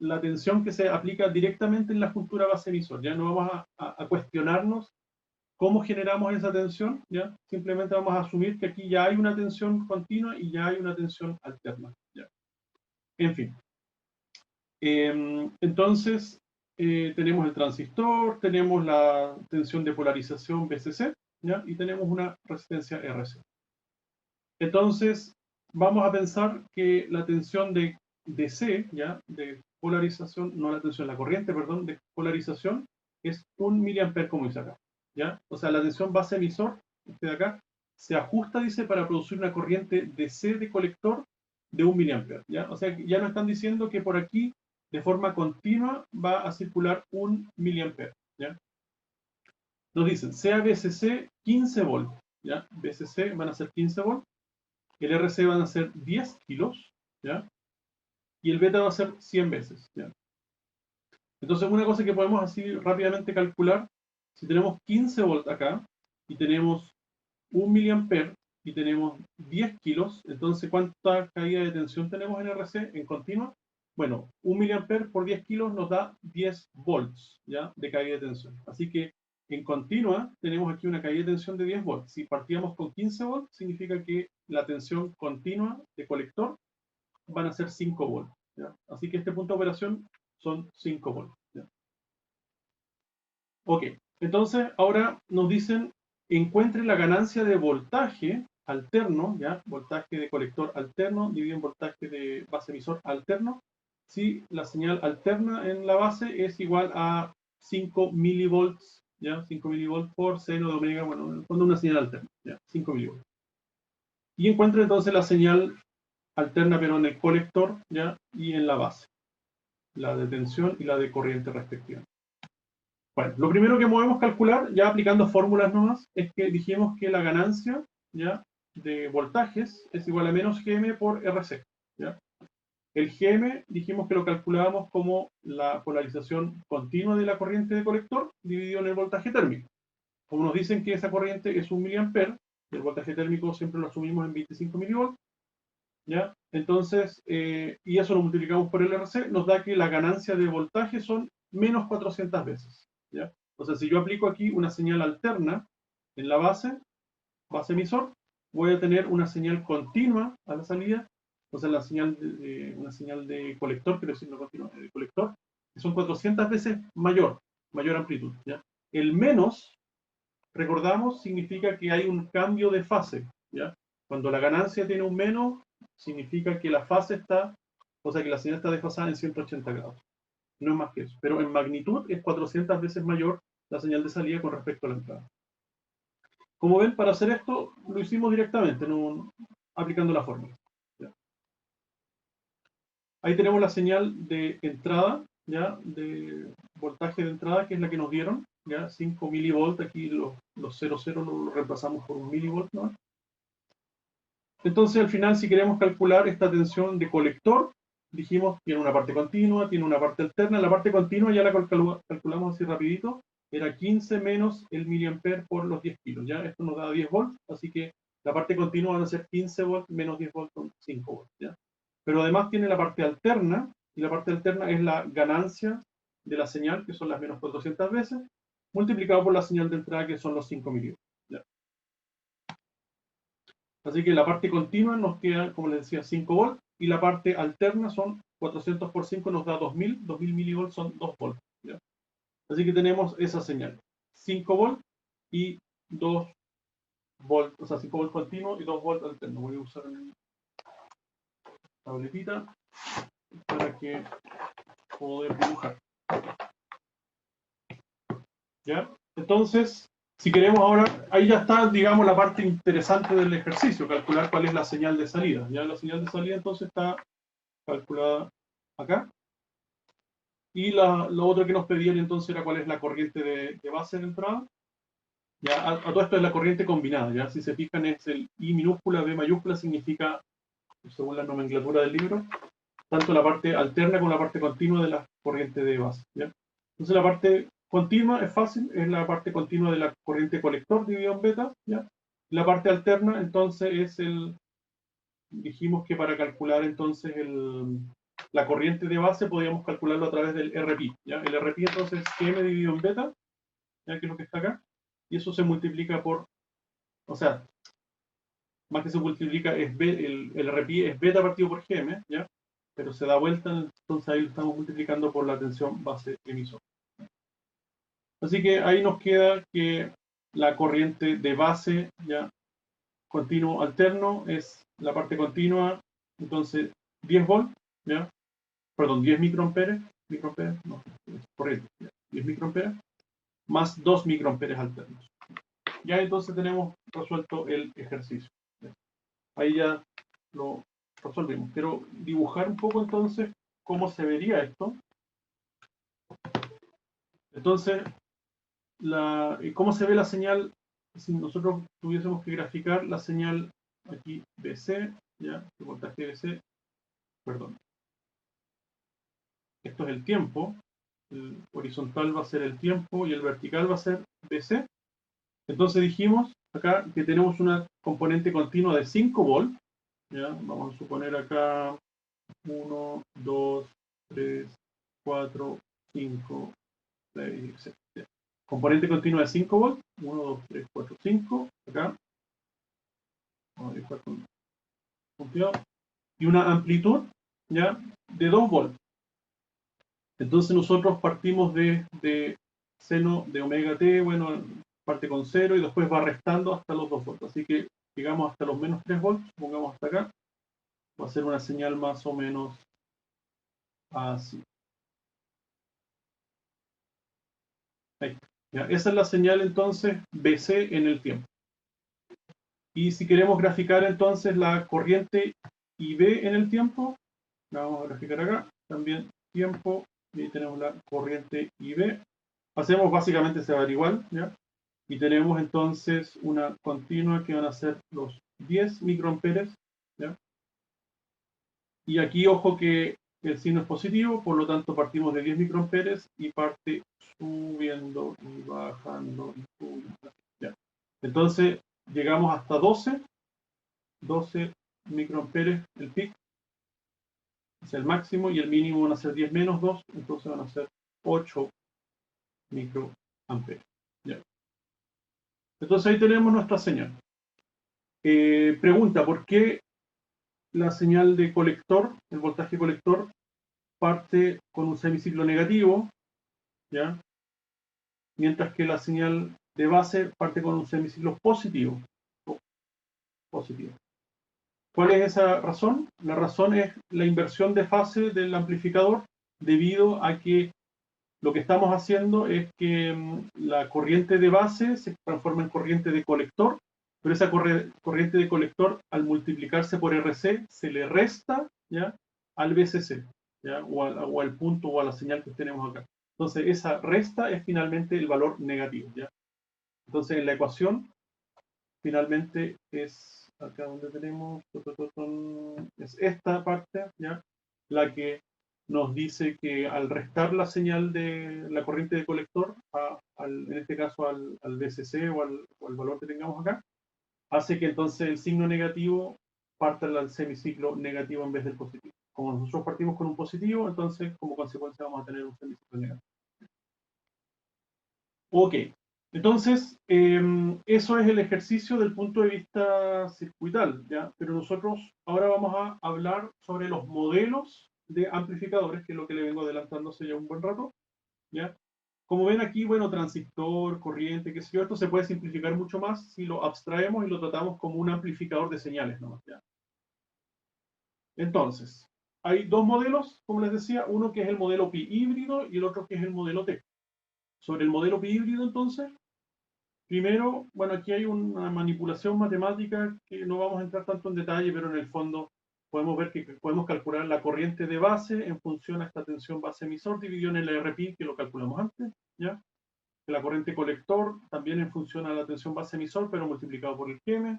la tensión que se aplica directamente en la juntura base emisor. Ya no vamos a cuestionarnos cómo generamos esa tensión, ¿ya? Simplemente vamos a asumir que aquí ya hay una tensión continua y ya hay una tensión alterna, ¿ya? En fin. Entonces, tenemos el transistor, tenemos la tensión de polarización BCC, ¿ya? Y tenemos una resistencia RC. Entonces, vamos a pensar que la tensión de DC, ¿ya? De polarización, no la tensión, la corriente, perdón, de polarización, es 1 miliampere, como dice acá, ¿ya? O sea, la tensión base emisor, este de acá, se ajusta, dice, para producir una corriente DC de colector de 1 miliampere, ¿ya? O sea, ya nos están diciendo que por aquí, de forma continua, va a circular 1 miliampere, ¿ya? Nos dicen, sea BCC 15 volts, ¿ya? BCC van a ser 15 volts, el RC van a ser 10 kilos, ¿ya? Y el beta va a ser 100 veces, ¿ya? Entonces, una cosa que podemos así rápidamente calcular, si tenemos 15 volts acá, y tenemos 1 miliampere, y tenemos 10 kilos, entonces, ¿cuánta caída de tensión tenemos en RC en continua? Bueno, 1 miliampere por 10 kilos nos da 10 volts, ¿ya? De caída de tensión. Así que, en continua, tenemos aquí una caída de tensión de 10 volts. Si partíamos con 15 volts, significa que la tensión continua de colector van a ser 5 volts, ¿ya? Así que este punto de operación son 5 volts, ¿ya? Ok, entonces ahora nos dicen, encuentre la ganancia de voltaje alterno, ¿ya? Voltaje de colector alterno dividido en voltaje de base emisor alterno, si la señal alterna en la base es igual a 5 milivolts, ¿ya? 5 milivolts por seno de omega, bueno, en el fondo una señal alterna, ¿ya? 5 milivolts. Y encuentre entonces la señal alterna pero en el colector, ¿ya? Y en la base, la de tensión y la de corriente respectiva. Bueno, lo primero que podemos calcular, ya aplicando fórmulas nomás, es que dijimos que la ganancia, ¿ya? De voltajes es igual a menos Gm por Rc, ¿ya? El Gm dijimos que lo calculábamos como la polarización continua de la corriente de colector dividido en el voltaje térmico. Como nos dicen que esa corriente es 1 miliampere, el voltaje térmico siempre lo asumimos en 25 milivolts, ¿ya? Entonces, y eso lo multiplicamos por el RC, nos da que la ganancia de voltaje son menos 400 veces, ¿ya? O sea, si yo aplico aquí una señal alterna en la base emisor, voy a tener una señal continua a la salida, o sea, una señal de colector, quiero decir, no continua, de colector, que son 400 veces mayor amplitud, ¿ya? El menos, recordamos, significa que hay un cambio de fase, ¿ya? Cuando la ganancia tiene un menos, significa que la fase está, o sea, que la señal está desfasada en 180 grados. No es más que eso. Pero en magnitud es 400 veces mayor la señal de salida con respecto a la entrada. Como ven, para hacer esto lo hicimos directamente, aplicando la fórmula. ¿Ya? Ahí tenemos la señal de entrada, ¿ya? De voltaje de entrada, que es la que nos dieron, ¿ya? 5 milivolts, aquí los 00 lo reemplazamos por 1 milivolt, ¿no? Entonces, al final, si queremos calcular esta tensión de colector, dijimos, tiene una parte continua, tiene una parte alterna. La parte continua ya la calculamos así rapidito, era 15 menos el miliampere por los 10 kilos, ¿ya? Esto nos da 10 volts, así que la parte continua van a ser 15 volts menos 10 volts son 5 volts, ¿ya? Pero además tiene la parte alterna, y la parte alterna es la ganancia de la señal, que son las menos 400 veces, multiplicado por la señal de entrada, que son los 5 milivolts, ¿ya? Así que la parte continua nos queda, como les decía, 5 volts, y la parte alterna son 400 por 5, nos da 2000 milivolts son 2 volts, ¿ya? Así que tenemos esa señal, 5 volts y 2 volts, o sea, 5 volts continuos y 2 volts alternos. Voy a usar una tabletita para que poder dibujar. ¿Ya? Entonces, si queremos ahora, ahí ya está, digamos, la parte interesante del ejercicio, calcular cuál es la señal de salida. Ya la señal de salida entonces está calculada acá. Y lo otro que nos pedían entonces era cuál es la corriente de base de entrada. Ya, a todo esto es la corriente combinada, ya si se fijan es el I minúscula, B mayúscula, significa, según la nomenclatura del libro, tanto la parte alterna como la parte continua de la corriente de base, ¿ya? Entonces la parte continua es fácil, es la parte continua de la corriente colector dividido en beta, ¿ya? La parte alterna entonces es dijimos que para calcular entonces la corriente de base podíamos calcularlo a través del RPi, ¿ya? El RPi entonces es m dividido en beta, ¿ya? Que es lo que está acá, y eso se multiplica por, o sea, más que se multiplica, el RPi es beta partido por gm, ¿ya? Pero se da vuelta, entonces ahí lo estamos multiplicando por la tensión base emisor. Así que ahí nos queda que la corriente de base, ya, continuo alterno, es la parte continua, entonces 10 volts, ya, perdón, 10 microamperes, no, corriente, 10 microamperes, más 2 microamperes alternos. Ya entonces tenemos resuelto el ejercicio. Ahí ya lo resolvimos. Quiero dibujar un poco entonces cómo se vería esto. Entonces, ¿cómo se ve la señal? Si nosotros tuviésemos que graficar la señal aquí BC, ya, el voltaje BC, perdón. Esto es el tiempo, el horizontal va a ser el tiempo y el vertical va a ser BC. Entonces dijimos acá que tenemos una componente continua de 5 volts, ya, vamos a suponer acá 1, 2, 3, 4, 5, 6, etc. Componente continua de 5 volts, 1, 2, 3, 4, 5, acá. Vamos a dibujar con punteado. Y una amplitud, ya, de 2 volts. Entonces nosotros partimos de seno de omega t, bueno, parte con 0 y después va restando hasta los 2 volts. Así que llegamos hasta los menos 3 volts, pongamos hasta acá. Va a ser una señal más o menos así. Ahí. Ya, esa es la señal entonces BC en el tiempo. Y si queremos graficar entonces la corriente IB en el tiempo, la vamos a graficar acá, también tiempo, y ahí tenemos la corriente IB. Hacemos básicamente se va a dar igual, ¿ya? Y tenemos entonces una continua que van a ser los 10 microamperes, ¿ya? Y aquí ojo que el signo es positivo, por lo tanto partimos de 10 microamperes y parte subiendo y bajando y subiendo, ¿ya? Entonces llegamos hasta 12 microamperes el pic, es el máximo, y el mínimo van a ser 10 menos 2, entonces van a ser 8 microamperes, ¿ya? Entonces ahí tenemos nuestra señal. Pregunta, ¿por qué la señal de colector, el voltaje colector, parte con un semiciclo negativo, ¿ya? Mientras que la señal de base parte con un semiciclo positivo? ¿Cuál es esa razón? La razón es la inversión de fase del amplificador debido a que lo que estamos haciendo es que la corriente de base se transforma en corriente de colector, pero esa corriente de colector, al multiplicarse por RC, se le resta, ¿ya?, al BCC, ¿ya?, o al punto o a la señal que tenemos acá. Entonces, esa resta es finalmente el valor negativo, ¿ya? Entonces, en la ecuación, finalmente es acá donde tenemos, es esta parte, ¿ya?, la que nos dice que al restar la señal de la corriente de colector, en este caso al BCC o al valor que tengamos acá, hace que entonces el signo negativo parta al semiciclo negativo en vez del positivo. Como nosotros partimos con un positivo, entonces como consecuencia vamos a tener un semiciclo negativo. Ok, entonces eso es el ejercicio del punto de vista circuital, ¿ya? Pero nosotros ahora vamos a hablar sobre los modelos de amplificadores, que es lo que le vengo adelantando hace ya un buen rato, ¿ya? Como ven aquí, bueno, transistor, corriente, qué sé yo, esto se puede simplificar mucho más si lo abstraemos y lo tratamos como un amplificador de señales, ¿no? ¿Ya? Entonces, hay dos modelos, como les decía, uno que es el modelo pi híbrido y el otro que es el modelo T. Sobre el modelo pi híbrido, entonces, primero, bueno, aquí hay una manipulación matemática que no vamos a entrar tanto en detalle, pero en el fondo podemos ver que podemos calcular la corriente de base en función a esta tensión base emisor dividido en el RPI, que lo calculamos antes, ¿ya? La corriente colector también en función a la tensión base emisor, pero multiplicado por el Gm,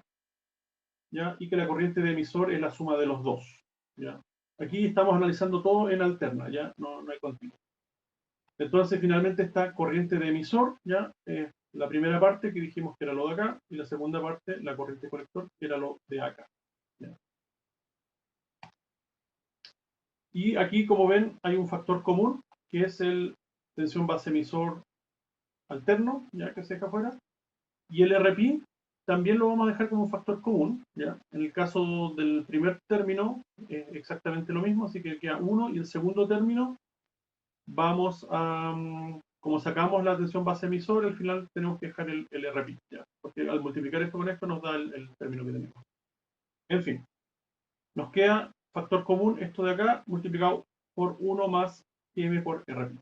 ¿ya? Y que la corriente de emisor es la suma de los dos, ¿ya? Aquí estamos analizando todo en alterna, ¿ya? No hay continuo. Entonces, finalmente, esta corriente de emisor, ¿ya? La primera parte que dijimos que era lo de acá, y la segunda parte, la corriente colector, que era lo de acá, ¿ya? Y aquí, como ven, hay un factor común, que es el tensión base emisor alterno, ya que se deja afuera, y el RPI también lo vamos a dejar como un factor común, ¿ya? En el caso del primer término, exactamente lo mismo, así que queda 1, y el segundo término, vamos a, como sacamos la tensión base emisor, al final tenemos que dejar el RPI, ¿ya? Porque al multiplicar esto con esto nos da el término que tenemos. En fin, nos queda factor común, esto de acá, multiplicado por 1 más m por RPI.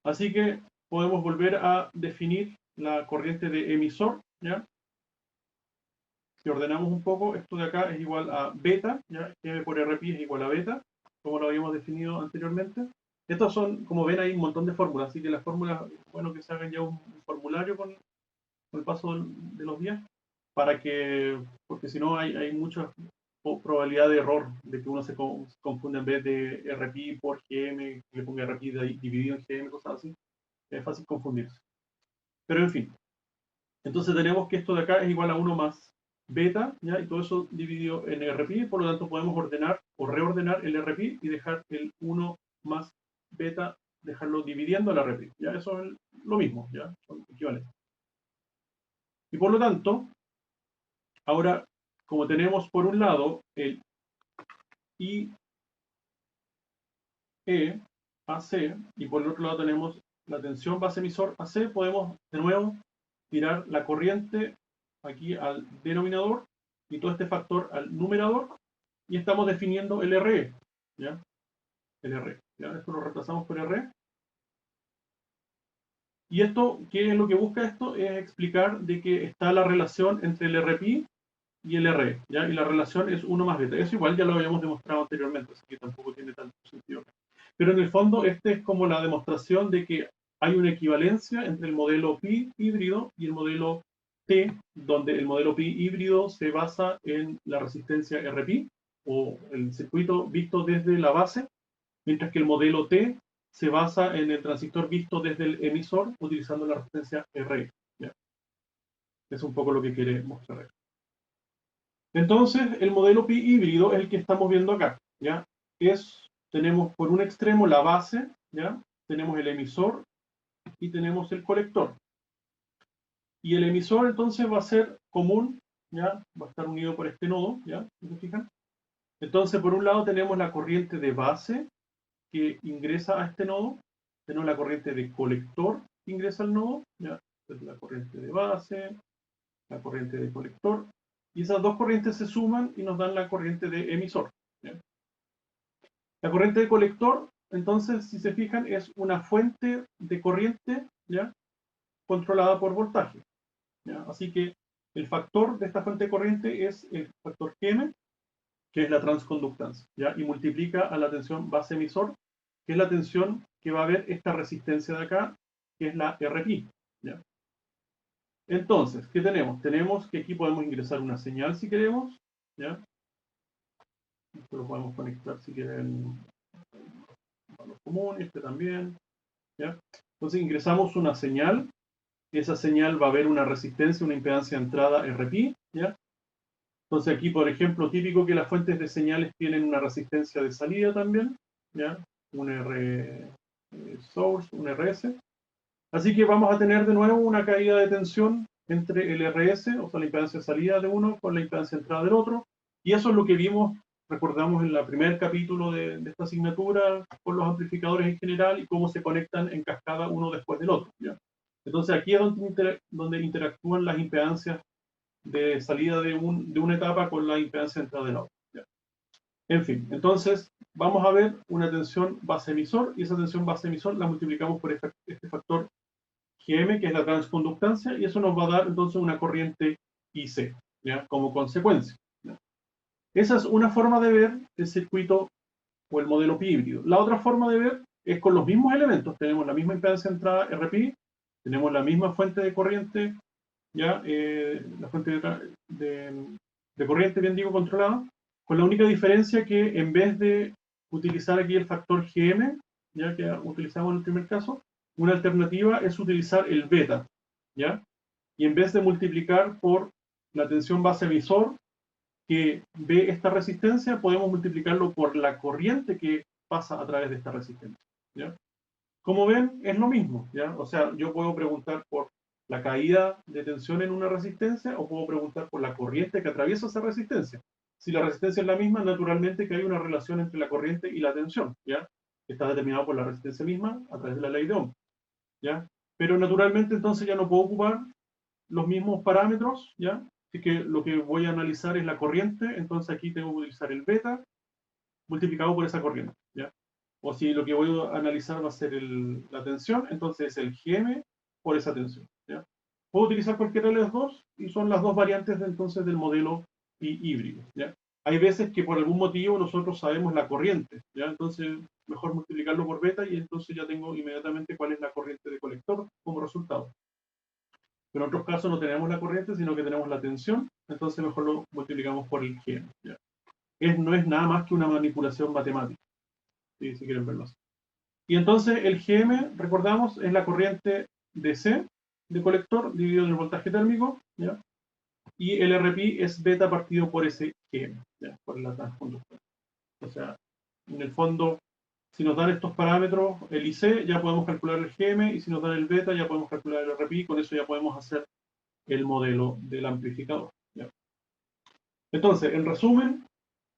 Así que podemos volver a definir la corriente de emisor, ¿ya? Si ordenamos un poco, esto de acá es igual a beta, ¿ya? M por RPI es igual a beta, como lo habíamos definido anteriormente. Estos son, como ven, hay un montón de fórmulas, así que las fórmulas, bueno, que se hagan ya un formulario con el paso de los días, para que, porque si no hay mucha probabilidad de error, de que uno se confunda en vez de RPI por GM, que le ponga RPI dividido en GM, cosas así. Es fácil confundirse. Pero en fin, entonces tenemos que esto de acá es igual a 1 más beta, ¿ya? Y todo eso dividido en RPI, por lo tanto podemos ordenar o reordenar el RPI y dejar el 1 más beta, dejarlo dividiendo el RPI, ¿ya? Eso es lo mismo, ¿ya? Son equivalentes. Y por lo tanto, ahora, como tenemos por un lado el IE AC y por el otro lado tenemos la tensión base emisor AC, podemos de nuevo tirar la corriente aquí al denominador y todo este factor al numerador y estamos definiendo el RE, ¿ya? El RE, ¿ya? Esto lo reemplazamos por RE. Y esto, ¿qué es lo que busca esto? Es explicar de que está la relación entre el RPI y el RE, ¿ya? Y la relación es 1 más beta. Eso igual ya lo habíamos demostrado anteriormente, así que tampoco tiene tanto sentido. Pero en el fondo, este es como la demostración de que hay una equivalencia entre el modelo pi híbrido y el modelo T, donde el modelo pi híbrido se basa en la resistencia RPI, o el circuito visto desde la base, mientras que el modelo T se basa en el transistor visto desde el emisor utilizando la resistencia RE, ¿ya? Es un poco lo que quiere mostrar. Entonces, el modelo pi híbrido es el que estamos viendo acá, ¿ya? Tenemos por un extremo la base, ¿ya? Tenemos el emisor y tenemos el colector. Y el emisor entonces va a ser común, ¿ya? Va a estar unido por este nodo, ¿ya? ¿Se fijan? Entonces, por un lado tenemos la corriente de base que ingresa a este nodo, tenemos la corriente de colector que ingresa al nodo, ¿ya? Entonces, la corriente de base, la corriente de colector, y esas dos corrientes se suman y nos dan la corriente de emisor, ¿ya? La corriente de colector entonces, si se fijan, es una fuente de corriente, ¿ya?, controlada por voltaje, ¿ya? Así que el factor de esta fuente de corriente es el factor Gm, que es la transconductancia, ¿ya? Y multiplica a la tensión base emisor, que es la tensión que va a haber esta resistencia de acá, que es la Rπ, ¿ya? Entonces, ¿qué tenemos? Tenemos que aquí podemos ingresar una señal si queremos, ¿ya? Esto lo podemos conectar si quieren a los comunes, este también, ¿ya? Entonces ingresamos una señal, esa señal va a haber una resistencia, una impedancia de entrada Rπ, ¿ya? Entonces aquí, por ejemplo, típico que las fuentes de señales tienen una resistencia de salida también, ¿ya? Un R source, un RS. Así que vamos a tener de nuevo una caída de tensión entre el RS, o sea, la impedancia de salida de uno con la impedancia de entrada del otro. Y eso es lo que vimos, recordamos, en el primer capítulo de esta asignatura, con los amplificadores en general y cómo se conectan en cascada uno después del otro, ¿ya? Entonces aquí es donde interactúan las impedancias de salida de una etapa con la impedancia de entrada de la otra, ¿ya? En fin, entonces vamos a ver una tensión base emisor, y esa tensión base emisor la multiplicamos por este factor Gm, que es la transconductancia, y eso nos va a dar entonces una corriente IC, ¿ya?, como consecuencia, ¿ya? Esa es una forma de ver el circuito o el modelo pi híbrido. La otra forma de ver es con los mismos elementos. Tenemos la misma impedancia de entrada Rπ, tenemos la misma fuente de corriente, ¿ya? La fuente de corriente, bien digo, controlada, con la única diferencia que en vez de utilizar aquí el factor Gm, ya que utilizamos en el primer caso, una alternativa es utilizar el beta, ¿ya? Y en vez de multiplicar por la tensión base emisor que ve esta resistencia, podemos multiplicarlo por la corriente que pasa a través de esta resistencia, ¿ya? Como ven, es lo mismo, ¿ya? O sea, yo puedo preguntar por la caída de tensión en una resistencia o puedo preguntar por la corriente que atraviesa esa resistencia. Si la resistencia es la misma, naturalmente que hay una relación entre la corriente y la tensión, ¿ya? Está determinado por la resistencia misma a través de la ley de Ohm, ¿ya? Pero naturalmente entonces ya no puedo ocupar los mismos parámetros, ¿ya? Así que lo que voy a analizar es la corriente, entonces aquí tengo que utilizar el beta multiplicado por esa corriente, ¿ya? O si lo que voy a analizar va a ser la tensión, entonces el Gm por esa tensión, ¿ya? Puedo utilizar cualquiera de las dos y son las dos variantes entonces del modelo híbrido, ¿ya? Hay veces que por algún motivo nosotros sabemos la corriente, ¿ya? Entonces mejor multiplicarlo por beta y entonces ya tengo inmediatamente cuál es la corriente de colector como resultado. Pero en otros casos no tenemos la corriente, sino que tenemos la tensión, entonces mejor lo multiplicamos por el Gm, ¿ya? No es nada más que una manipulación matemática, ¿sí?, si quieren verlo así. Y entonces el Gm, recordamos, es la corriente DC de colector dividido en el voltaje térmico, ¿ya? Y el Rp es beta partido por ese Gm, ¿ya?, por la transconductancia. O sea, en el fondo, si nos dan estos parámetros, el IC, ya podemos calcular el Gm, y si nos dan el beta, ya podemos calcular el Rp, y con eso ya podemos hacer el modelo del amplificador, ¿ya? Entonces, en resumen,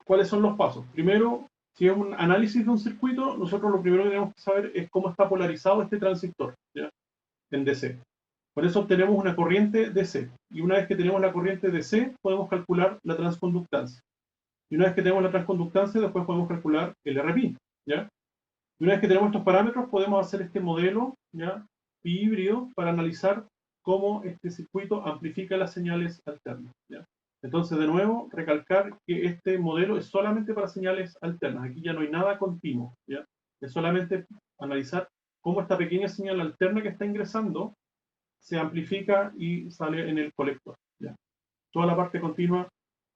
¿cuáles son los pasos? Primero, si es un análisis de un circuito, nosotros lo primero que tenemos que saber es cómo está polarizado este transistor, ¿ya?, en DC. Por eso obtenemos una corriente DC. Y una vez que tenemos la corriente DC, podemos calcular la transconductancia. Y una vez que tenemos la transconductancia, después podemos calcular el Rp, ¿ya? Y una vez que tenemos estos parámetros, podemos hacer este modelo, ¿ya?, pi híbrido, para analizar cómo este circuito amplifica las señales alternas, ¿ya? Entonces, de nuevo, recalcar que este modelo es solamente para señales alternas. Aquí ya no hay nada continuo, ¿ya? Es solamente analizar cómo esta pequeña señal alterna que está ingresando se amplifica y sale en el colector, ¿ya? Toda la parte continua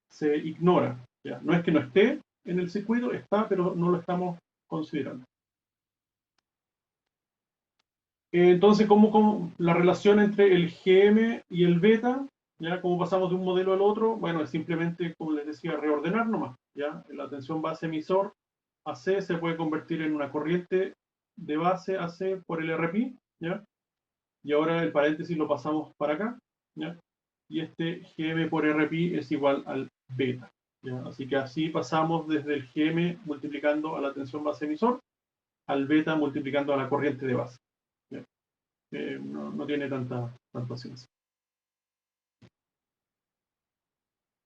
se ignora, ¿ya? No es que no esté en el circuito, está, pero no lo estamos considerando. Entonces, ¿cómo la relación entre el Gm y el beta? ¿Ya? ¿Cómo pasamos de un modelo al otro? Bueno, es simplemente, como les decía, reordenar nomás, ¿ya? La tensión base emisor AC se puede convertir en una corriente de base AC por el Rp, ¿ya? Y ahora el paréntesis lo pasamos para acá, ¿ya? Y este Gm por Rp es igual al beta, ¿ya? Así que así pasamos desde el Gm multiplicando a la tensión base emisor al beta multiplicando a la corriente de base, ¿ya? No tiene tanta ciencia.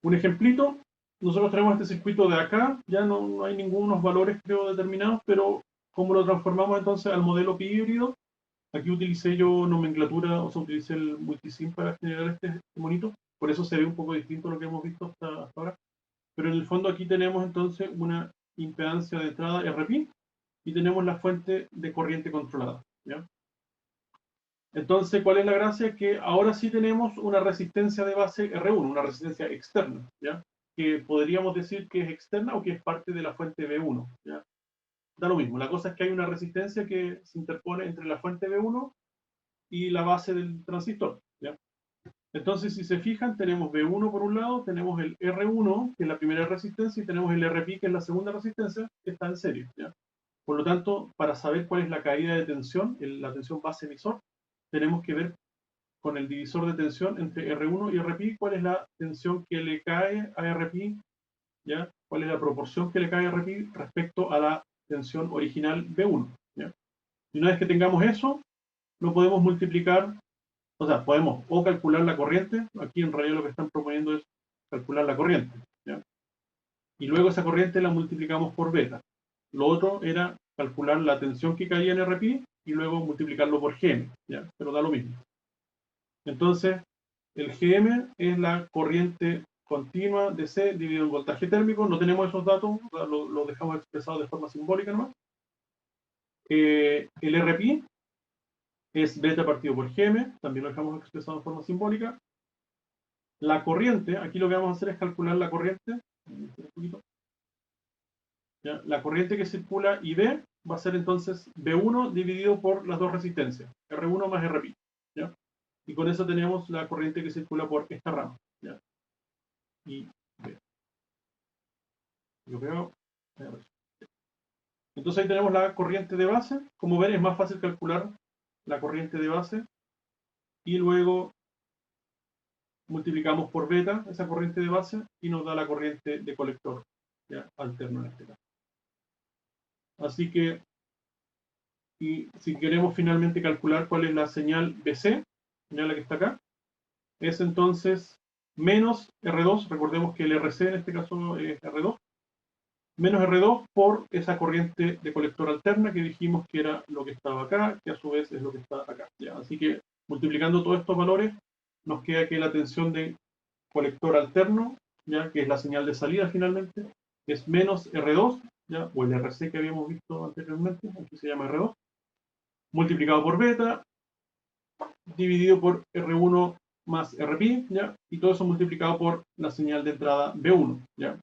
Un ejemplito, nosotros tenemos este circuito de acá, ya no hay ningunos valores, creo, determinados, pero ¿cómo lo transformamos entonces al modelo pi híbrido? Aquí utilicé yo nomenclatura, o sea, utilicé el multisim para generar este monito, por eso se ve un poco distinto a lo que hemos visto hasta ahora. Pero en el fondo aquí tenemos entonces una impedancia de entrada RP y tenemos la fuente de corriente controlada, ¿ya? Entonces, ¿cuál es la gracia? Que ahora sí tenemos una resistencia de base R1, una resistencia externa, ¿ya? Que podríamos decir que es externa o que es parte de la fuente B1, ¿ya? Da lo mismo, la cosa es que hay una resistencia que se interpone entre la fuente B1 y la base del transistor, ¿ya? Entonces, si se fijan, tenemos B1 por un lado, tenemos el R1, que es la primera resistencia, y tenemos el RP, que es la segunda resistencia, que está en serie, ¿ya? Por lo tanto, para saber cuál es la caída de tensión, la tensión base emisor, tenemos que ver con el divisor de tensión entre R1 y RP, cuál es la tensión que le cae a RP, ¿ya? Cuál es la proporción que le cae a RP respecto a la tensión original B1, ¿ya? Y una vez que tengamos eso, lo podemos multiplicar, o sea, podemos o calcular la corriente, aquí en realidad lo que están proponiendo es calcular la corriente, ¿ya? Y luego esa corriente la multiplicamos por beta. Lo otro era calcular la tensión que caía en RP y luego multiplicarlo por GM, ¿ya? Pero da lo mismo. Entonces, el GM es la corriente continua DC dividido en voltaje térmico. No tenemos esos datos, lo dejamos expresado de forma simbólica nomás. El RP es beta partido por GM, también lo dejamos expresado de forma simbólica. La corriente, aquí lo que vamos a hacer es calcular la corriente. ¿Ya? La corriente que circula IB va a ser entonces B1 dividido por las dos resistencias, R1 más RP, ¿ya? Y con eso tenemos la corriente que circula por esta rama, ¿ya? Y B. Yo creo. Entonces ahí tenemos la corriente de base. Como ven, es más fácil calcular la corriente de base y luego multiplicamos por beta esa corriente de base y nos da la corriente de colector, ¿ya? Alterno en este caso. Así que, y si queremos finalmente calcular cuál es la señal BC, ya la que está acá, es entonces menos R2, recordemos que el RC en este caso es R2, menos R2 por esa corriente de colector alterna que dijimos que era lo que estaba acá, que a su vez es lo que está acá, ¿ya? Así que multiplicando todos estos valores, nos queda que la tensión de colector alterno, ¿ya? Que es la señal de salida finalmente, es menos R2, ¿ya? O el RC que habíamos visto anteriormente, aquí se llama R2, multiplicado por beta, dividido por R1 más RP, ¿ya? Y todo eso multiplicado por la señal de entrada B1, ¿ya?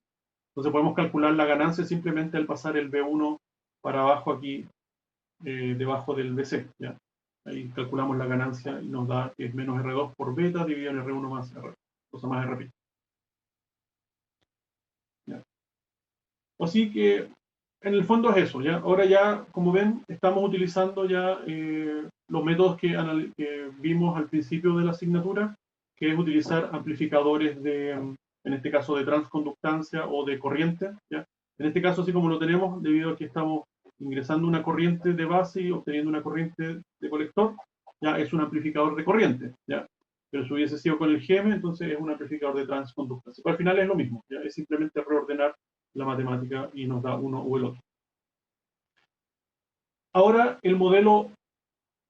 Entonces podemos calcular la ganancia simplemente al pasar el B1 para abajo aquí, debajo del BC, ¿ya? Ahí calculamos la ganancia y nos da que es menos R2 por beta dividido en R1 más R, o sea, más RP. ¿Ya? Así que en el fondo es eso, ¿ya? Ahora ya, como ven, estamos utilizando ya los métodos que vimos al principio de la asignatura, que es utilizar amplificadores de, en este caso, de transconductancia o de corriente, ¿ya? En este caso, así como lo tenemos, debido a que estamos ingresando una corriente de base y obteniendo una corriente de colector, ya es un amplificador de corriente, ¿ya? Pero si hubiese sido con el GM, entonces es un amplificador de transconductancia. Pero al final es lo mismo, ¿ya? Es simplemente reordenar la matemática y nos da uno o el otro. Ahora, el modelo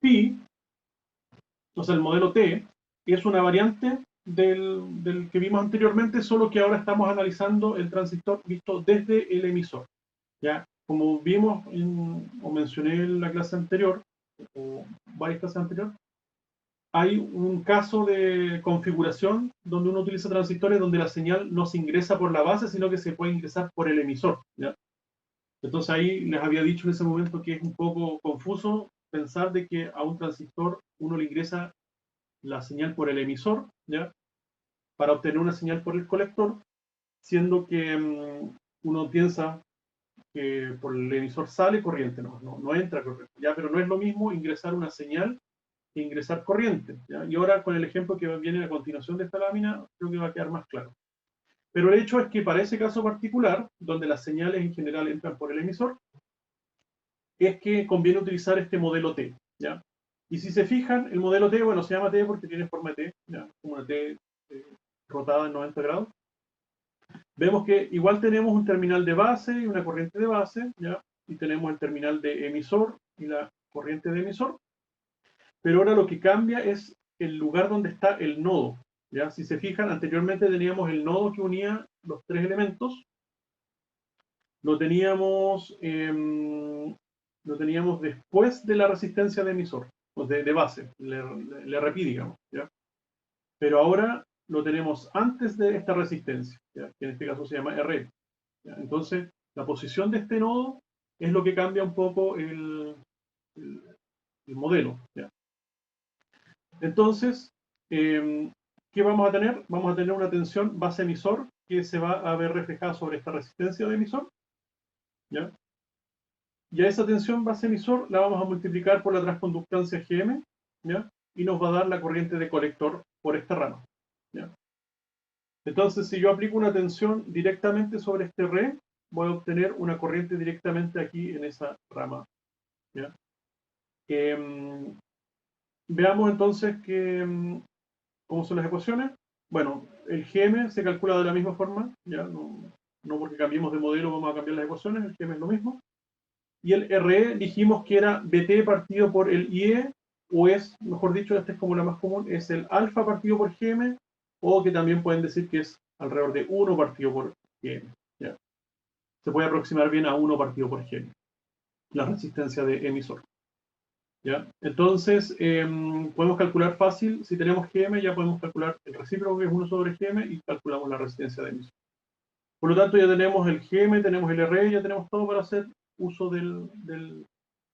Pi, o sea, el modelo T, es una variante del que vimos anteriormente, solo que ahora estamos analizando el transistor visto desde el emisor. ¿Ya? Como vimos o mencioné en la clase anterior, o varias clases anteriores, hay un caso de configuración donde uno utiliza transistores donde la señal no se ingresa por la base, sino que se puede ingresar por el emisor, ¿ya? Entonces ahí les había dicho en ese momento que es un poco confuso pensar de que a un transistor uno le ingresa la señal por el emisor, ¿ya? Para obtener una señal por el colector, siendo que uno piensa que por el emisor sale corriente, no entra corriente, ¿ya? Pero no es lo mismo ingresar una señal que ingresar corriente, ¿ya? Y ahora con el ejemplo que viene a continuación de esta lámina, creo que va a quedar más claro. Pero el hecho es que para ese caso particular, donde las señales en general entran por el emisor, es que conviene utilizar este modelo T, ¿ya? Y si se fijan, el modelo T, bueno, se llama T porque tiene forma de T, ¿ya? Como una T rotada en 90 grados. Vemos que igual tenemos un terminal de base y una corriente de base, ¿ya? y tenemos el terminal de emisor y la corriente de emisor. Pero ahora lo que cambia es el lugar donde está el nodo. ¿Ya? Si se fijan, anteriormente teníamos el nodo que unía los tres elementos. Lo teníamos después de la resistencia de emisor, o de base, le RPI, digamos. ¿Ya? Pero ahora lo tenemos antes de esta resistencia, ¿ya? Que en este caso se llama RE. ¿Ya? Entonces, la posición de este nodo es lo que cambia un poco el modelo. ¿Ya? Entonces, ¿qué vamos a tener? Vamos a tener una tensión base-emisor que se va a ver reflejada sobre esta resistencia de emisor. ¿Ya? Y a esa tensión base-emisor la vamos a multiplicar por la transconductancia Gm, ¿ya? Y nos va a dar la corriente de colector por esta rama. ¿Ya? Entonces, si yo aplico una tensión directamente sobre este Re, voy a obtener una corriente directamente aquí en esa rama. ¿Ya? Veamos entonces cómo son las ecuaciones. Bueno, el Gm se calcula de la misma forma, ¿ya? No porque cambiemos de modelo vamos a cambiar las ecuaciones, el Gm es lo mismo. Y el RE dijimos que era BT partido por el IE, o es, mejor dicho, esta es como la más común, es el alfa partido por Gm, o que también pueden decir que es alrededor de 1 partido por Gm. ¿Ya? Se puede aproximar bien a 1 partido por Gm, la resistencia de emisor. ¿Ya? Entonces, podemos calcular fácil, si tenemos Gm ya podemos calcular el recíproco que es 1 sobre Gm y calculamos la resistencia de emisor. Por lo tanto, ya tenemos el Gm, tenemos el RE, ya tenemos todo para hacer uso del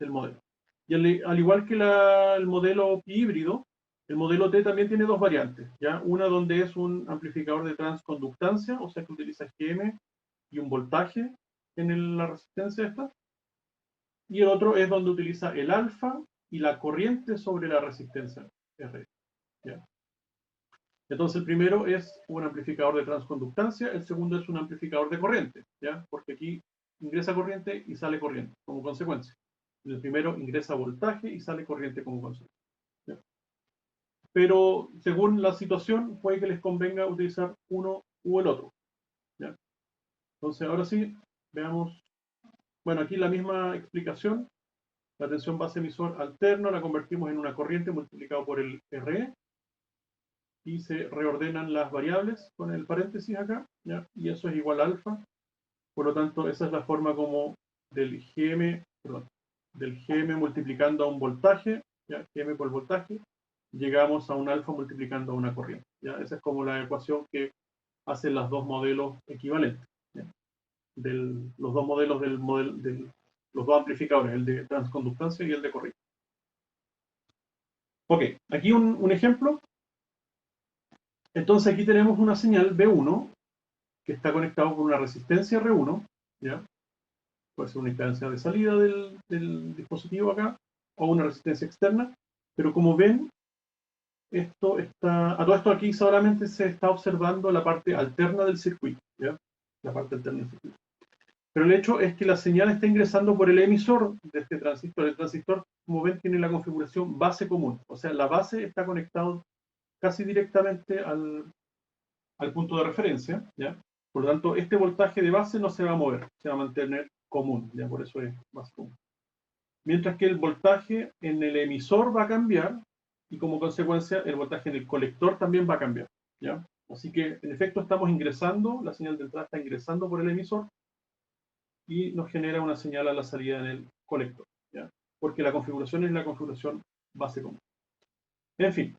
modelo. Y al igual que el modelo híbrido, el modelo T también tiene dos variantes. ¿Ya? Una donde es un amplificador de transconductancia, o sea que utiliza Gm y un voltaje en la resistencia esta. Y el otro es donde utiliza el alfa y la corriente sobre la resistencia R. ¿Ya? Entonces el primero es un amplificador de transconductancia, el segundo es un amplificador de corriente, ¿ya? Porque aquí ingresa corriente y sale corriente como consecuencia. En el primero ingresa voltaje y sale corriente como consecuencia. ¿Ya? Pero según la situación puede que les convenga utilizar uno u el otro. ¿Ya? Entonces ahora sí, veamos. Bueno, aquí la misma explicación. La tensión base emisor alterno la convertimos en una corriente multiplicado por el RE y se reordenan las variables con el paréntesis acá, ¿ya? Y eso es igual a alfa. Por lo tanto, esa es la forma como del Gm multiplicando a un voltaje, ¿ya? Gm por voltaje, llegamos a un alfa multiplicando a una corriente. ¿Ya? Esa es como la ecuación que hacen los dos modelos equivalentes. ¿Ya? Los dos modelos los dos amplificadores, el de transconductancia y el de corriente. Ok, aquí un ejemplo. Entonces aquí tenemos una señal B1 que está conectado con una resistencia R1, ¿ya? Puede ser una instancia de salida del dispositivo acá, o una resistencia externa, pero como ven, a todo esto aquí solamente se está observando la parte alterna del circuito, ¿ya? La parte alterna del circuito. Pero el hecho es que la señal está ingresando por el emisor de este transistor. El transistor, como ven, tiene la configuración base común, o sea, la base está conectada casi directamente al punto de referencia, ¿ya? Por lo tanto, este voltaje de base no se va a mover, se va a mantener común, ¿ya? Por eso es más común. Mientras que el voltaje en el emisor va a cambiar y como consecuencia el voltaje en el colector también va a cambiar, ¿ya? Así que en efecto estamos ingresando, la señal de entrada está ingresando por el emisor y nos genera una señal a la salida en el colector, ¿ya? Porque la configuración es la configuración base común. En fin,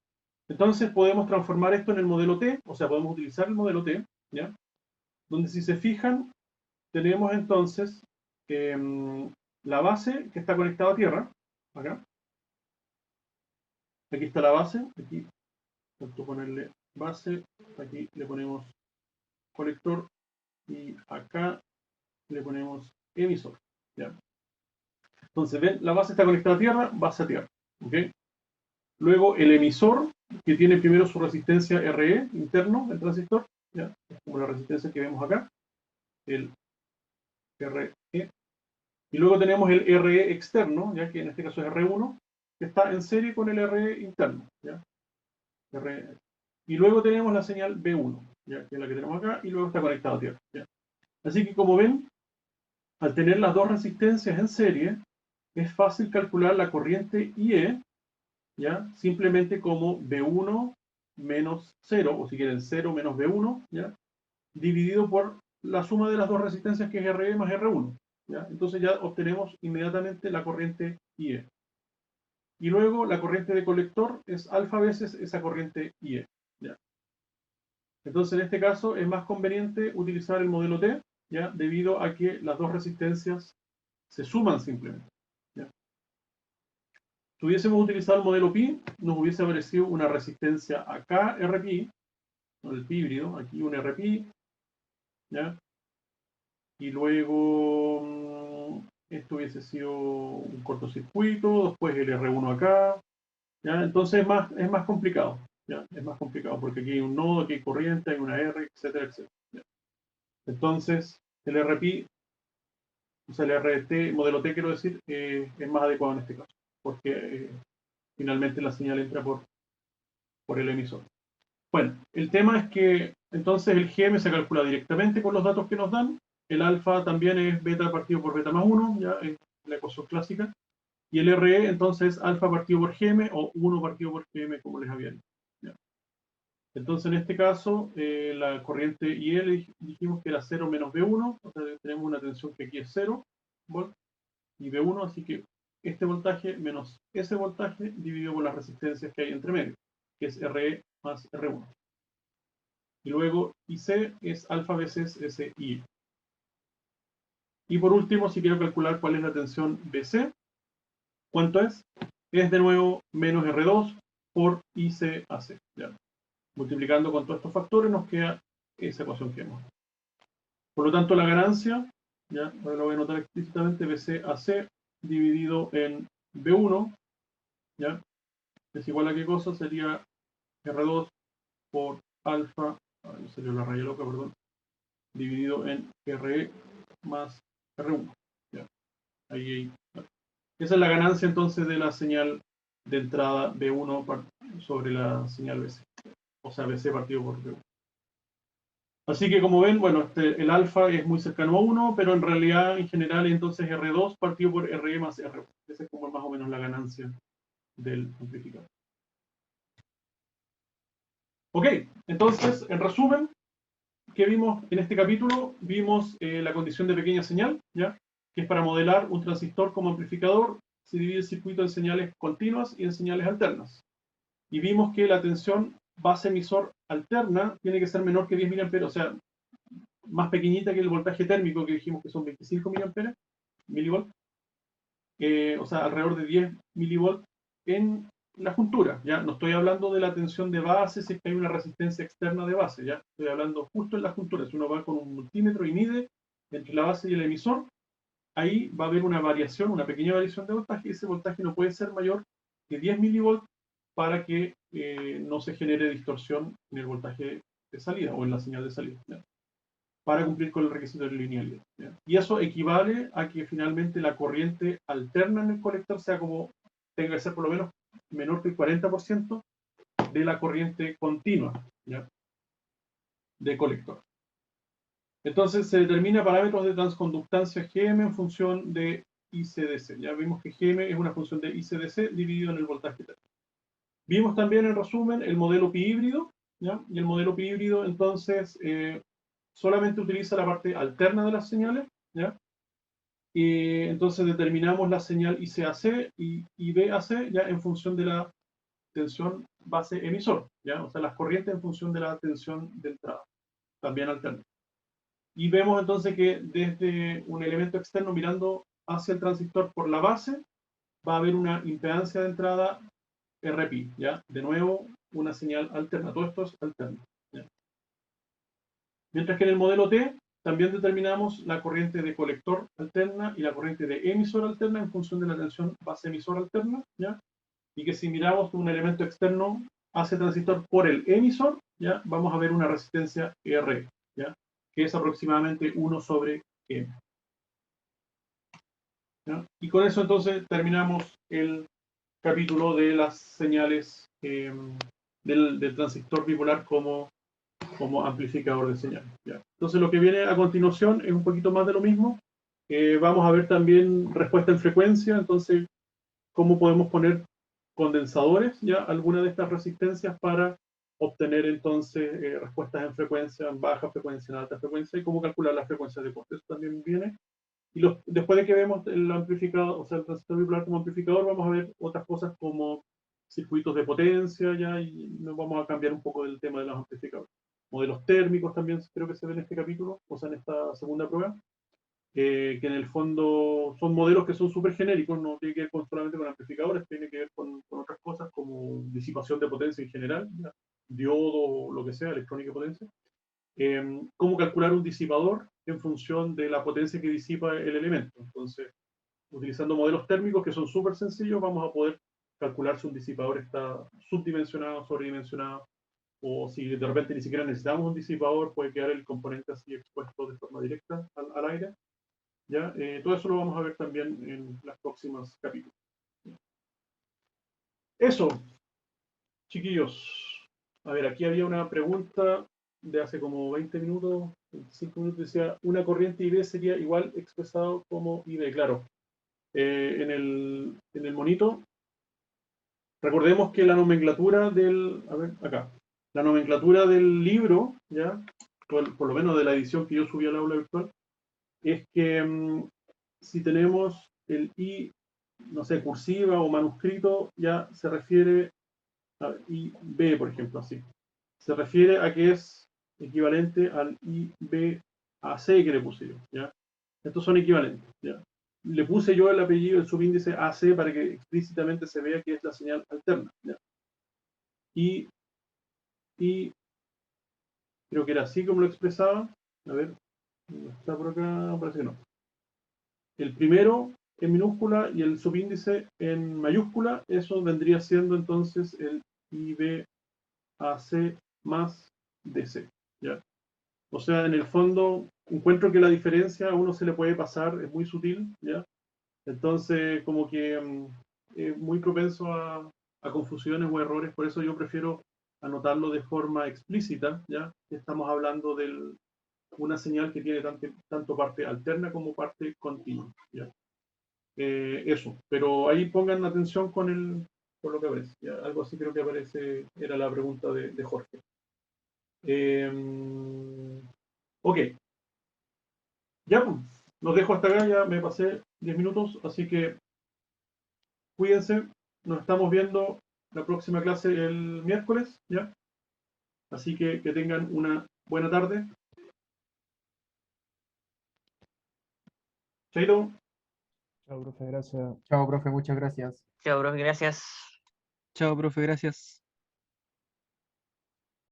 entonces podemos transformar esto en el modelo T, o sea, podemos utilizar el modelo T, ¿ya? Donde si se fijan, tenemos entonces la base que está conectada a tierra, acá. Aquí está la base, aquí tanto ponerle base, aquí le ponemos colector y acá le ponemos emisor, ¿ya? Entonces, ven, la base está conectada a tierra, base a tierra, ¿ok? Luego el emisor, que tiene primero su resistencia RE interno, el transistor, ¿ya? Es como la resistencia que vemos acá, el RE. Y luego tenemos el RE externo, ya que en este caso es R1, que está en serie con el RE interno, ¿ya? Y luego tenemos la señal B1, ¿ya? Que es la que tenemos acá, y luego está conectado a tierra, ¿ya? Así que como ven, al tener las dos resistencias en serie, es fácil calcular la corriente IE, ¿ya? Simplemente como B1 menos 0, o si quieren 0 menos B1, ¿ya? Dividido por la suma de las dos resistencias, que es RE más R1, ¿ya? Entonces ya obtenemos inmediatamente la corriente IE. Y luego la corriente de colector es alfa veces esa corriente IE, ¿ya? Entonces en este caso es más conveniente utilizar el modelo T, ¿ya? Debido a que las dos resistencias se suman simplemente, ¿ya? Si hubiésemos utilizado el modelo pi, nos hubiese aparecido una resistencia acá, Rpi, ¿no? El pi híbrido, aquí un Rpi, ¿ya? Y luego esto hubiese sido un cortocircuito, después el R1 acá, ¿ya? Entonces es más complicado, ¿ya? Es más complicado porque aquí hay un nodo, aquí hay corriente, hay una R, etcétera, etcétera, ¿ya? Entonces el Rpi, o sea, el RT, modelo T quiero decir, es más adecuado en este caso, porque finalmente la señal entra por el emisor. Bueno, el tema es que entonces el GM se calcula directamente con los datos que nos dan, el alfa también es beta partido por beta más 1, ya es la ecuación clásica, y el RE entonces alfa partido por GM o 1 partido por GM, como les había dicho. ¿Ya? Entonces en este caso la corriente IL dijimos que era 0 menos B1, o sea, tenemos una tensión que aquí es 0 volt y B1, así que este voltaje menos ese voltaje dividido por las resistencias que hay entre medio, que es RE más R1. Y luego IC es alfa veces SI. Y por último, si quiero calcular cuál es la tensión BC, ¿cuánto es? Es de nuevo menos R2 por ICAC. ¿Ya? Multiplicando con todos estos factores nos queda esa ecuación que hemos. Por lo tanto, la ganancia, ya ahora lo voy a anotar explícitamente, BCAC dividido en B1, ¿ya? Es igual a qué cosa, sería R2 por alfa, no salió la raya loca, perdón, dividido en RE más R1. ¿Ya? Ahí. Esa es la ganancia entonces de la señal de entrada B1 sobre la señal BC, o sea, BC partido por B1. Así que como ven, bueno, el alfa es muy cercano a 1, pero en realidad en general entonces R2 partido por RE más R1. Esa es como más o menos la ganancia del amplificador. Ok, entonces en resumen, ¿qué vimos en este capítulo? Vimos la condición de pequeña señal, ¿ya? Que es para modelar un transistor como amplificador, se divide el circuito en señales continuas y en señales alternas. Y vimos que la tensión base emisor alterna tiene que ser menor que 10 mA, o sea, más pequeñita que el voltaje térmico que dijimos que son 25 milivolts, o sea, alrededor de 10 milivolts en la juntura, ¿ya? No estoy hablando de la tensión de base, si es que hay una resistencia externa de base, ¿ya? Estoy hablando justo en la juntura. Si uno va con un multímetro y mide entre la base y el emisor, ahí va a haber una variación, una pequeña variación de voltaje, y ese voltaje no puede ser mayor que 10 milivolts para que no se genere distorsión en el voltaje de salida o en la señal de salida, ¿ya? Para cumplir con el requisito de linealidad, ¿ya? Y eso equivale a que finalmente la corriente alterna en el colector sea como, tenga que ser por lo menos menor que el 40% de la corriente continua, ¿ya? De colector. Entonces se determina parámetros de transconductancia GM en función de ICDC. Ya vimos que GM es una función de ICDC dividido en el voltaje térmico. Vimos también en resumen el modelo pi híbrido, ¿ya? Y el modelo pi híbrido entonces solamente utiliza la parte alterna de las señales, ¿ya? Y entonces determinamos la señal ICAC y BAC ya en función de la tensión base emisor, ¿ya? O sea, las corrientes en función de la tensión de entrada, también alterna. Y vemos entonces que desde un elemento externo mirando hacia el transistor por la base, va a haber una impedancia de entrada Rpi, ¿ya? De nuevo, una señal alterna. Todo esto es alterno, ¿ya? Mientras que en el modelo T también determinamos la corriente de colector alterna y la corriente de emisor alterna en función de la tensión base emisor alterna, ¿ya? Y que si miramos un elemento externo hacia el transistor por el emisor, ¿ya? Vamos a ver una resistencia R, ¿ya? Que es aproximadamente 1 sobre M. ¿Ya? Y con eso entonces terminamos el capítulo de las señales del transistor bipolar como amplificador de señales, ¿ya? Entonces lo que viene a continuación es un poquito más de lo mismo, Vamos a ver también respuesta en frecuencia, entonces cómo podemos poner condensadores, ya alguna de estas resistencias para obtener entonces respuestas en frecuencia, en baja frecuencia, en alta frecuencia, y cómo calcular las frecuencias de corte. Eso también viene. Y después de que vemos el amplificador, o sea, el transistor bipolar como amplificador, vamos a ver otras cosas como circuitos de potencia, ya, y nos vamos a cambiar un poco del tema de los amplificadores. Modelos térmicos también creo que se ven en este capítulo, o sea, en esta segunda prueba, que en el fondo son modelos que son súper genéricos, no tiene que ver solamente con amplificadores, tiene que ver con otras cosas como disipación de potencia en general, ya, diodo, lo que sea, electrónica de potencia. Cómo calcular un disipador en función de la potencia que disipa el elemento. Entonces, utilizando modelos térmicos que son súper sencillos, vamos a poder calcular si un disipador está subdimensionado, sobredimensionado, o si de repente ni siquiera necesitamos un disipador, puede quedar el componente así expuesto de forma directa al aire. ¿Ya? Todo eso lo vamos a ver también en las próximas capítulos. Eso, chiquillos. A ver, aquí había una pregunta de hace como 20 minutos, 25 minutos, decía, una corriente IB sería igual expresado como IB, claro. En el monito, recordemos que la nomenclatura del, a ver, acá, la nomenclatura del libro, ya, por lo menos de la edición que yo subí al aula virtual, es que si tenemos el I, no sé, cursiva o manuscrito, ya se refiere a IB, por ejemplo, así. Se refiere a que es equivalente al IBAC que le puse yo, ¿ya? Estos son equivalentes, ¿ya? Le puse yo el apellido, el subíndice AC para que explícitamente se vea que es la señal alterna, ¿ya? Y creo que era así como lo expresaba. A ver, está por acá, parece que no. El primero en minúscula y el subíndice en mayúscula, eso vendría siendo entonces el IBAC más DC, ¿ya? O sea, en el fondo, encuentro que la diferencia a uno se le puede pasar, es muy sutil, ¿ya? Entonces, como que es muy propenso a confusiones o errores, por eso yo prefiero anotarlo de forma explícita, ¿ya? Estamos hablando de una señal que tiene tanto parte alterna como parte continua, ¿ya? Eso, pero ahí pongan atención con lo que aparece, ¿ya? Algo así creo que aparece, era la pregunta de Jorge. Ok, ya pues, los dejo hasta acá, ya me pasé 10 minutos, así que cuídense, nos estamos viendo la próxima clase el miércoles, ¿ya? Así que tengan una buena tarde. Chaito. Chao, profe, gracias. Chao, profe, muchas gracias. Chao, profe, gracias. Chao, profe, gracias.